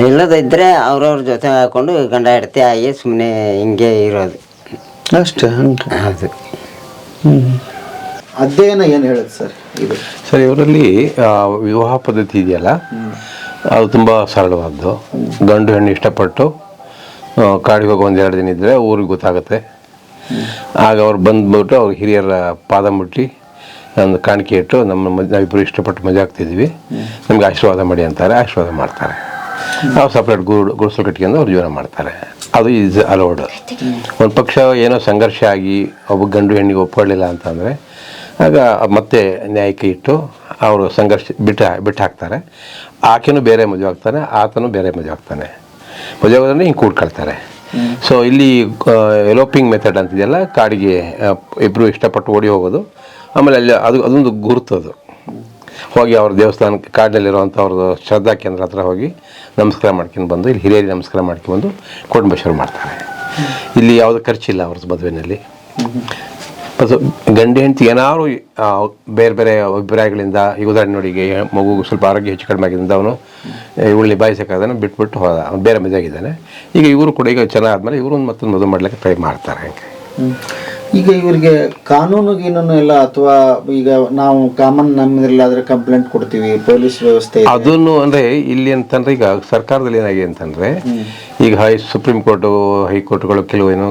ಇಲ್ಲದಿದ್ದರೆ ಅವ್ರವ್ರ ಜೊತೆ ಹಾಕೊಂಡು ಗಂಡ ಹೆಂಡತಿ ಆಗಿ ಸುಮ್ಮನೆ ಹಿಂಗೆ ಇರೋದು ಅಷ್ಟೇ. ಹೌದು. ಅಧ್ಯಯನ ಏನು ಹೇಳುತ್ತೆ ಸರ್ ಇದು? ಸರ್, ಇವರಲ್ಲಿ ವಿವಾಹ ಪದ್ಧತಿ ಇದೆಯಲ್ಲ, ಅದು ತುಂಬ ಸರಳವಾದ್ದು. ಗಂಡು ಹೆಣ್ಣು ಇಷ್ಟಪಟ್ಟು ಕಾಡಿಗೆ ಹೋಗಿ 1-2 ದಿನ ಇದ್ದರೆ ಊರಿಗೆ ಗೊತ್ತಾಗುತ್ತೆ. ಆಗ ಅವ್ರು ಬಂದ್ಬಿಟ್ಟು ಅವ್ರ ಹಿರಿಯರ ಪಾದ ಮುಟ್ಟಿ ಒಂದು ಕಾಣಿಕೆ ಇಟ್ಟು ನಾವಿಬ್ಬರು ಇಷ್ಟಪಟ್ಟು ಮಜಾ ಆಗ್ತಿದ್ವಿ, ನಮ್ಗೆ ಆಶೀರ್ವಾದ ಮಾಡಿ ಅಂತಾರೆ. ಆಶೀರ್ವಾದ ಮಾಡ್ತಾರೆ. ನಾವು ಸಪ್ರೇಟ್ ಗುಡಿಸಲು ಕಟ್ಕೊಂಡು ಅವ್ರು ಜೀವನ ಮಾಡ್ತಾರೆ. ಅದು ಈಸ್ ಅಲೋಡ್. ಒಂದು ಪಕ್ಷ ಏನೋ ಸಂಘರ್ಷ ಆಗಿ ಒಬ್ಬ ಗಂಡು ಹೆಣ್ಣಿಗೆ ಒಪ್ಕೊಳ್ಳಿಲ್ಲ ಅಂತಂದರೆ ಆಗ ಮತ್ತೆ ನ್ಯಾಯಕ್ಕೆ ಇಟ್ಟು ಅವರು ಸಂಘರ್ಷ ಬಿಟ್ಟು ಹಾಕ್ತಾರೆ. ಆಕೆನೂ ಬೇರೆ ಮದುವೆ ಆಗ್ತಾನೆ, ಆತನೂ ಬೇರೆ ಮದುವೆ ಆಗ್ತಾನೆ. ಮದುವೆ ಆಗೋದ್ರೆ ಹಿಂಗೆ ಕೂಡ್ಕೊಳ್ತಾರೆ. ಸೊ ಇಲ್ಲಿ ಎಲೋಪಿಂಗ್ ಮೆಥಡ್ ಅಂತಿದೆಯಲ್ಲ, ಕಾಡಿಗೆ ಇಬ್ಬರು ಇಷ್ಟಪಟ್ಟು ಓಡಿ ಹೋಗೋದು. ಆಮೇಲೆ ಅಲ್ಲಿ ಅದೊಂದು ಗುರುತದು. ಹೋಗಿ ಅವ್ರ ದೇವಸ್ಥಾನಕ್ಕೆ ಕಾಡಿನಲ್ಲಿರುವಂಥ ಅವ್ರದ್ದು ಶ್ರದ್ಧಾ ಕೇಂದ್ರ ಹತ್ರ ಹೋಗಿ ನಮಸ್ಕಾರ ಮಾಡ್ಕೊಂಡು ಬಂದು, ಇಲ್ಲಿ ಹಿರಿಯರಿಗೆ ನಮಸ್ಕಾರ ಮಾಡ್ಕೊಂಡು ಕುಟುಂಬ ಶುರು ಮಾಡ್ತಾರೆ. ಇಲ್ಲಿ ಯಾವುದೇ ಖರ್ಚಿಲ್ಲ ಅವ್ರದ್ದು ಮದುವೆಯಲ್ಲಿ. ಮತ್ತು ಗಂಡು ಹೆಂಡತಿ ಏನಾದ್ರು ಬೇರೆ ಬೇರೆ ಅಭಿಪ್ರಾಯಗಳಿಂದ, ಈಗ ಉದಾಹರಣೆ ನೋಡಿ, ಮಗು ಸ್ವಲ್ಪ ಆರೋಗ್ಯ ಹೆಚ್ಚು ಕಡಿಮೆ ಆಗಿದ್ದರಿಂದ ಅವನು ಇವಳು ಬಾಯಿಸೋಕ್ಕಾದನ್ನು ಬಿಟ್ಬಿಟ್ಟು ಹೋದ, ಅವ್ನು ಬೇರೆ ಮದುವೆ ಆಗಿದ್ದಾನೆ. ಈಗ ಇವರು ಕೂಡ ಈಗ ಚೆನ್ನಾಗಾದ್ಮೇಲೆ ಇವರು ಮತ್ತೊಂದು ಮದುವೆ ಮಾಡ್ಲಿಕ್ಕೆ ಟ್ರೈ ಮಾಡ್ತಾರೆ. ಹಂಗೆ ಈಗ ಇವರಿಗೆ ಕಾನೂನು ಗೀನೂನು ಎಲ್ಲ, ಅಥವಾ ಈಗ ನಾವು ಕಾಮನ್ ನಮ್ಮದ್ರಲ್ಲಾದ್ರೆ ಕಂಪ್ಲೇಂಟ್ ಕೊಡ್ತೀವಿ, ಪೊಲೀಸ್ ವ್ಯವಸ್ಥೆ ಇದೆ. ಅದನ್ನು ಅಂದ್ರೆ ಇಲ್ಲಿ ಅಂತಂದ್ರೆ ಈಗ ಸರ್ಕಾರದಲ್ಲಿ ಏನಾಗಿದೆ ಅಂತಂದ್ರೆ ಈಗ ಸುಪ್ರೀಂ ಕೋರ್ಟು ಹೈಕೋರ್ಟ್ಗಳು ಕೆಲವು ಏನು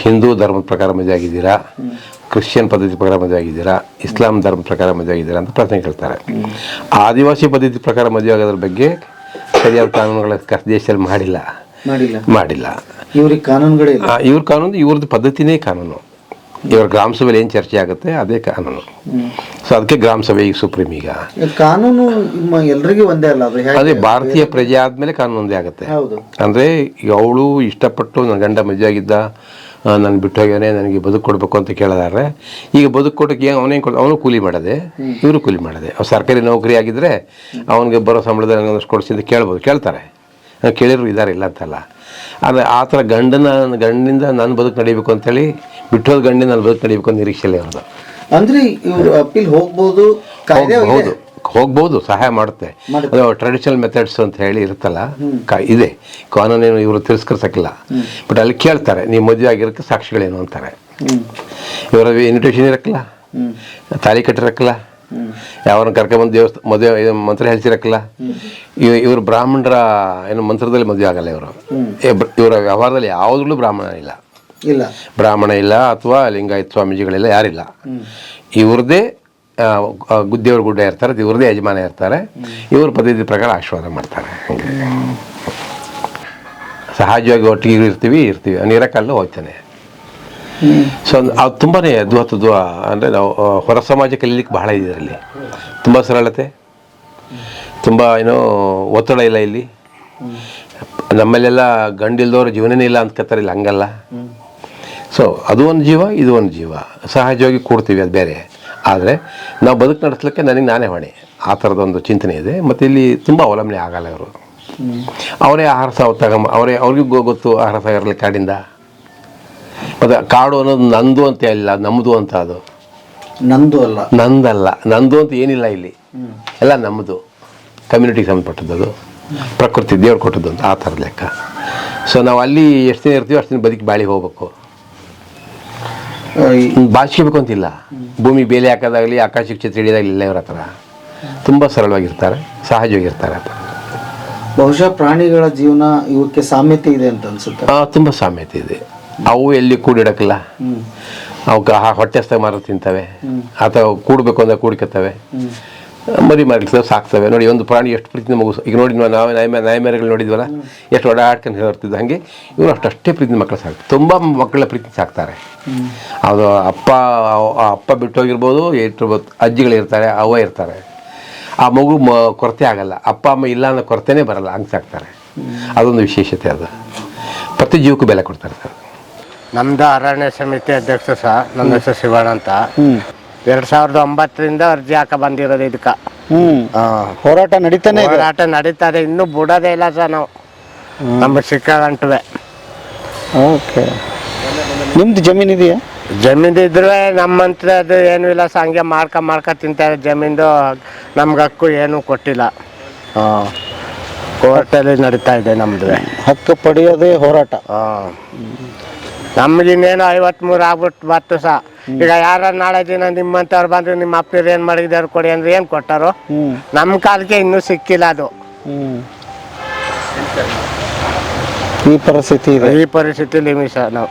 ಹಿಂದೂ ಧರ್ಮದ ಪ್ರಕಾರ ಮದುವೆ ಆಗಿದ್ದೀರಾ, ಕ್ರಿಶ್ಚಿಯನ್ ಪದ್ಧತಿ ಪ್ರಕಾರ ಮದುವೆ ಆಗಿದ್ದೀರಾ, ಇಸ್ಲಾಂ ಧರ್ಮ ಪ್ರಕಾರ ಮದುವೆ ಆಗಿದ್ದೀರಾ ಅಂತ ಪ್ರಶ್ನೆ ಕೇಳ್ತಾರೆ. ಆದಿವಾಸಿ ಪದ್ಧತಿ ಪ್ರಕಾರ ಮದುವೆ ಆಗೋದ್ರ ಬಗ್ಗೆ ಸರಿಯಾದ ಕಾನೂನುಗಳ ದೇಶದಲ್ಲಿ ಮಾಡಿಲ್ಲ. ಇವ್ರಿಗೆ ಕಾನೂನುಗಳೇ ಇಲ್ಲ. ಇವ್ರ ಕಾನೂನು ಇವ್ರದ್ದು ಪದ್ಧತಿನೇ ಕಾನೂನು. ಇವ್ರ ಗ್ರಾಮ ಸಭೆಯಲ್ಲಿ ಏನು ಚರ್ಚೆ ಆಗುತ್ತೆ ಅದೇ ಕಾನೂನು. ಸೊ ಅದಕ್ಕೆ ಗ್ರಾಮ ಸಭೆ ಈಗ ಸುಪ್ರೀಂ. ಈಗ ಕಾನೂನು ಎಲ್ರಿಗೂ ಒಂದೇ ಅಲ್ಲ, ಅದೇ ಭಾರತೀಯ ಪ್ರಜೆ ಆದ್ಮೇಲೆ ಕಾನೂನು ಒಂದೇ ಆಗುತ್ತೆ. ಅಂದ್ರೆ ಈಗ ಅವಳು ಇಷ್ಟಪಟ್ಟು ನನ್ನ ಗಂಡ ಮದುವೆ ಆಗಿದ್ದ, ನಾನು ಬಿಟ್ಟು ಹೋಗ್ಯಾನೆ, ನನಗೆ ಬದುಕು ಕೊಡಬೇಕು ಅಂತ ಕೇಳಿದಾರೆ. ಈಗ ಬದುಕು ಕೊಟ್ಟಕ್ಕೆ ಅವನು ಕೂಲಿ ಮಾಡೋದೆ, ಇವರು ಕೂಲಿ ಮಾಡೋದೆ. ಅವ್ರು ಸರ್ಕಾರಿ ನೌಕರಿ ಆಗಿದ್ರೆ ಅವನಿಗೆ ಬರೋ ಸಂಬಳದ ನನಗೆ ಕೊಡಿಸಿ ಅಂತ ಕೇಳ್ತಾರೆ. ಕೇಳಿದ್ರು ಇದ್ದಾರೆ, ಇಲ್ಲ ಅಂತಲ್ಲ. ಆದರೆ ಆ ಥರ ಗಂಡಿಂದ ನಾನು ಬದುಕು ನಡೀಬೇಕು ಅಂತೇಳಿ ಬಿಟ್ಟೋದ ಗಂಡಿನ ನಾನು ಬದುಕು ನಡೀಬೇಕು ಅಂತ ನಿರೀಕ್ಷೆಯಲ್ಲಿ ಅವ್ರದ್ದು. ಅಂದರೆ ಇವರು ಅಪೀಲ್ ಹೋಗ್ಬೋದು, ಸಹಾಯ ಮಾಡುತ್ತೆ. ಅದು ಟ್ರೆಡಿಷನಲ್ ಮೆಥಡ್ಸ್ ಅಂತ ಹೇಳಿ ಇರುತ್ತಲ್ಲ, ಇದೆ ಕಾನೂನೇನು ಇವರು ತಿರಸ್ಕರಿಸಕ್ಕಿಲ್ಲ. ಬಟ್ ಅಲ್ಲಿ ಕೇಳ್ತಾರೆ, ನೀವು ಮದುವೆ ಆಗಿರೋಕ್ಕೆ ಸಾಕ್ಷಿಗಳೇನು ಅಂತಾರೆ. ಇವರ ಇನ್ವಿಟೇಷನ್ ಇರಕ್ಕಿಲ್ಲ, ತಾಳಿ ಕಟ್ಟಿರಕ್ಕಿಲ್ಲ, ಯಾವನ್ನ ಕರ್ಕೊಂಡ್ಬಂದು ಮದುವೆ ಮಂತ್ರ ಹೇಳ್ಸಿರಕ್ಕಿಲ್ಲ. ಇವರು ಬ್ರಾಹ್ಮಣರ ಏನು ಮಂತ್ರದಲ್ಲಿ ಮದುವೆ ಆಗಲ್ಲ. ಇವರ ವ್ಯವಹಾರದಲ್ಲಿ ಯಾವುದ್ರಲ್ಲೂ ಬ್ರಾಹ್ಮಣ ಇಲ್ಲ ಅಥವಾ ಲಿಂಗಾಯತ್ ಸ್ವಾಮೀಜಿಗಳೆಲ್ಲ ಯಾರಿಲ್ಲ. ಇವ್ರದ್ದೇ ದೇವ್ರ ಗುಡ್ಡ ಇರ್ತಾರೆ, ಇವ್ರದ್ದೇ ಯಜಮಾನ ಇರ್ತಾರೆ. ಇವ್ರ ಪದ್ಧತಿ ಪ್ರಕಾರ ಆಶೀರ್ವಾದ ಮಾಡ್ತಾರೆ. ಹಂಗೆ ಸಹಜವಾಗಿ ಒಟ್ಟಿಗೆ ಇರ್ತೀವಿ ನೀರಕ್ಕಲ್ಲ ಹೋಗ್ತಾನೆ. ಸೊ ಅದು ತುಂಬಾ ಅದ್ಭುತ. ಅಂದರೆ ನಾವು ಹೊರ ಸಮಾಜ ಕಲೀಲಿಕ್ಕೆ ಬಹಳ ಇದೆ ಇದರಲ್ಲಿ. ತುಂಬ ಸರಳತೆ, ತುಂಬ ಏನೋ ಒತ್ತಡ ಇಲ್ಲ ಇಲ್ಲಿ. ನಮ್ಮಲ್ಲೆಲ್ಲ ಗಂಡಿಲ್ದವ್ರ ಜೀವನನೇ ಇಲ್ಲ ಅಂದ್ಕೊತಾರೆ, ಇಲ್ಲ ಹಂಗಲ್ಲ. ಸೊ ಅದು ಒಂದು ಜೀವ, ಇದು ಒಂದು ಜೀವ, ಸಹಜವಾಗಿ ಕೂಡ್ತೀವಿ, ಅದು ಬೇರೆ. ಆದರೆ ನಾವು ಬದುಕು ನಡೆಸ್ಲಿಕ್ಕೆ ನನಗೆ ನಾನೇ ಹೊಣೆ, ಆ ಥರದೊಂದು ಚಿಂತನೆ ಇದೆ. ಮತ್ತು ಇಲ್ಲಿ ತುಂಬ ಅವಲಂಬನೆ ಆಗಲ್ಲ. ಇವರು ಅವರೇ ಆಹಾರ ಅವ್ರಿಗೂ ಗೊತ್ತು ಆಹಾರ ಸಾಗಿರಲಿ ಕಾಡಿಂದ. ಮತ್ತು ಕಾಡು ಅನ್ನೋದು ನಂದು ಅಂತ ಇಲ್ಲ, ನಮ್ಮದು ಅಂತ. ಅದು ನಂದಲ್ಲ, ನಂದು ಅಂತ ಏನಿಲ್ಲ ಇಲ್ಲಿ, ಎಲ್ಲ ನಮ್ಮದು, ಕಮ್ಯುನಿಟಿಗೆ ಸಂಬಂಧಪಟ್ಟದ್ದು, ಅದು ಪ್ರಕೃತಿ ದೇವ್ರು ಕೊಟ್ಟದ್ದು ಅಂತ ಆ ಥರದ ಲೆಕ್ಕ. ಸೊ ನಾವು ಅಲ್ಲಿ ಎಷ್ಟು ದಿನ ಇರ್ತೀವೋ ಅಷ್ಟು ದಿನ ಬದುಕಿ ಬಾಳಿ ಹೋಗ್ಬೇಕು, ಬಾಚಿಬೇಕು ಅಂತಿಲ್ಲ. ಭೂಮಿ ಬೇಲಿ ಹಾಕೋದಾಗಲಿ, ಆಕಾಶಕ್ಕೆ ಛತ್ರಿ ಹಿಡಿಯೋದಾಗಲಿ ಇಲ್ಲ. ಇವ್ರ ಹತ್ರ ತುಂಬ ಸರಳವಾಗಿರ್ತಾರೆ, ಸಹಜವಾಗಿರ್ತಾರೆ. ಬಹುಶಃ ಪ್ರಾಣಿಗಳ ಜೀವನ ಇವಕ್ಕೆ ಸಾಮ್ಯತೆ ಇದೆ ಅಂತ ಅನ್ಸುತ್ತೆ. ತುಂಬ ಸಾಮ್ಯತೆ ಇದೆ. ಅವು ಎಲ್ಲಿ ಕೂಡಿಡಕ್ಕಿಲ್ಲ, ಅವಕ್ಕೆ ಹೊಟ್ಟೆ ಹಸ್ತಾಗ ಮಾರ ತಿಂತವೆ, ಅಥವಾ ಕೂಡಬೇಕು ಅಂದ್ರೆ ಕೂಡ್ಕೊತವೆ, ಮರಿ ಮಾರಿರ್ತವೆ, ಸಾಕ್ತವೆ. ನೋಡಿ ಒಂದು ಪ್ರಾಣಿ ಎಷ್ಟು ಪ್ರೀತಿನ ಮಗು. ಈಗ ನೋಡಿ ನಾವು ನಾಯಿಮರಿಗಳು ನೋಡಿದ್ವಲ್ಲ, ಎಷ್ಟು ಓಡಾಡ್ಕೊಂಡು ಹೇಳ್ತಿದ್ದು, ಹಾಗೆ ಇವರು ಅಷ್ಟೇ ಪ್ರೀತಿನ ಮಕ್ಕಳು ಸಾಕ್ತಾರೆ. ತುಂಬ ಮಕ್ಕಳ ಪ್ರೀತಿ ಸಾಕ್ತಾರೆ. ಅದು ಅಪ್ಪ ಬಿಟ್ಟೋಗಿರ್ಬೋದು, ಇಟ್ಟಿರ್ಬೋದು, ಅಜ್ಜಿಗಳಿರ್ತಾರೆ, ಅವ್ವ ಇರ್ತಾರೆ. ಆ ಮಗು ಕೊರತೆ ಆಗಲ್ಲ, ಅಪ್ಪ ಅಮ್ಮ ಇಲ್ಲ ಅನ್ನೋ ಕೊರತೆನೇ ಬರಲ್ಲ, ಹಂಗೆ ಸಾಕ್ತಾರೆ. ಅದೊಂದು ವಿಶೇಷತೆ. ಅದು ಪ್ರತಿ ಜೀವಕ್ಕೂ ಬೆಲೆ ಕೊಡ್ತಾರೆ ಸರ್. ನಮ್ದು ಅರಣ್ಯ ಸಮಿತಿ ಅಧ್ಯಕ್ಷ ಸರ್. ನನ್ನ ಹೆಸರು ಶಿವಣ್ಣ ಅಂತ. 2009ರಿಂದ ಅರ್ಜಿ ಹಾಕ ಬಂದಿರೋದು ಇದಕ್ಕೆ. ಹೋರಾಟ ನಡೀತದೆ, ಇನ್ನೂ ಬಿಡೋದೇ ಇಲ್ಲ ಸರ್ ನಾವು. ನಮ್ಗೆ ಸಿಕ್ಕಂಟುವೆ. ಓಕೆ, ನಿಮ್ದು ಜಮೀನು ಇದೆಯಾ? ಜಮೀನು ಇದ್ರೆ ನಮ್ಮಂತ್ರ ಅದು ಏನೂ ಇಲ್ಲ ಸರ್. ಹಂಗೆ ಮಾಡ್ಕ ತಿಂತಾರೆ. ಜಮೀನ್ದು ನಮ್ಗೆ ಹಕ್ಕು ಏನೂ ಕೊಟ್ಟಿಲ್ಲ. ಕೋರ್ಟಲ್ಲಿ ನಡೀತಾ ಇದೆ ನಮ್ದು ಹಕ್ಕು ಪಡೆಯೋದೇ ಹೋರಾಟ. ನಮ್ಗಿನ್ನೇನು 53 ಆಗ್ಬಿಟ್ಟು ಬತ್ತು ಸಹ. ಈಗ ಯಾರ ನಾಳೆ ದಿನ ನಿಮ್ಮಂಥವ್ರು ಬಂದ್ರೆ ನಿಮ್ಮ ಅಪ್ಪರು ಏನು ಮಾಡಿದಾರು ಕೊಡಿ ಅಂದ್ರೆ ಏನು ಕೊಟ್ಟಾರು? ನಮ್ಮ ಕಾಲಕ್ಕೆ ಇನ್ನೂ ಸಿಕ್ಕಿಲ್ಲ ಅದು. ಈ ಪರಿಸ್ಥಿತಿ ಪರಿಸ್ಥಿತಿಲಿ ಸರ್ ನಾವು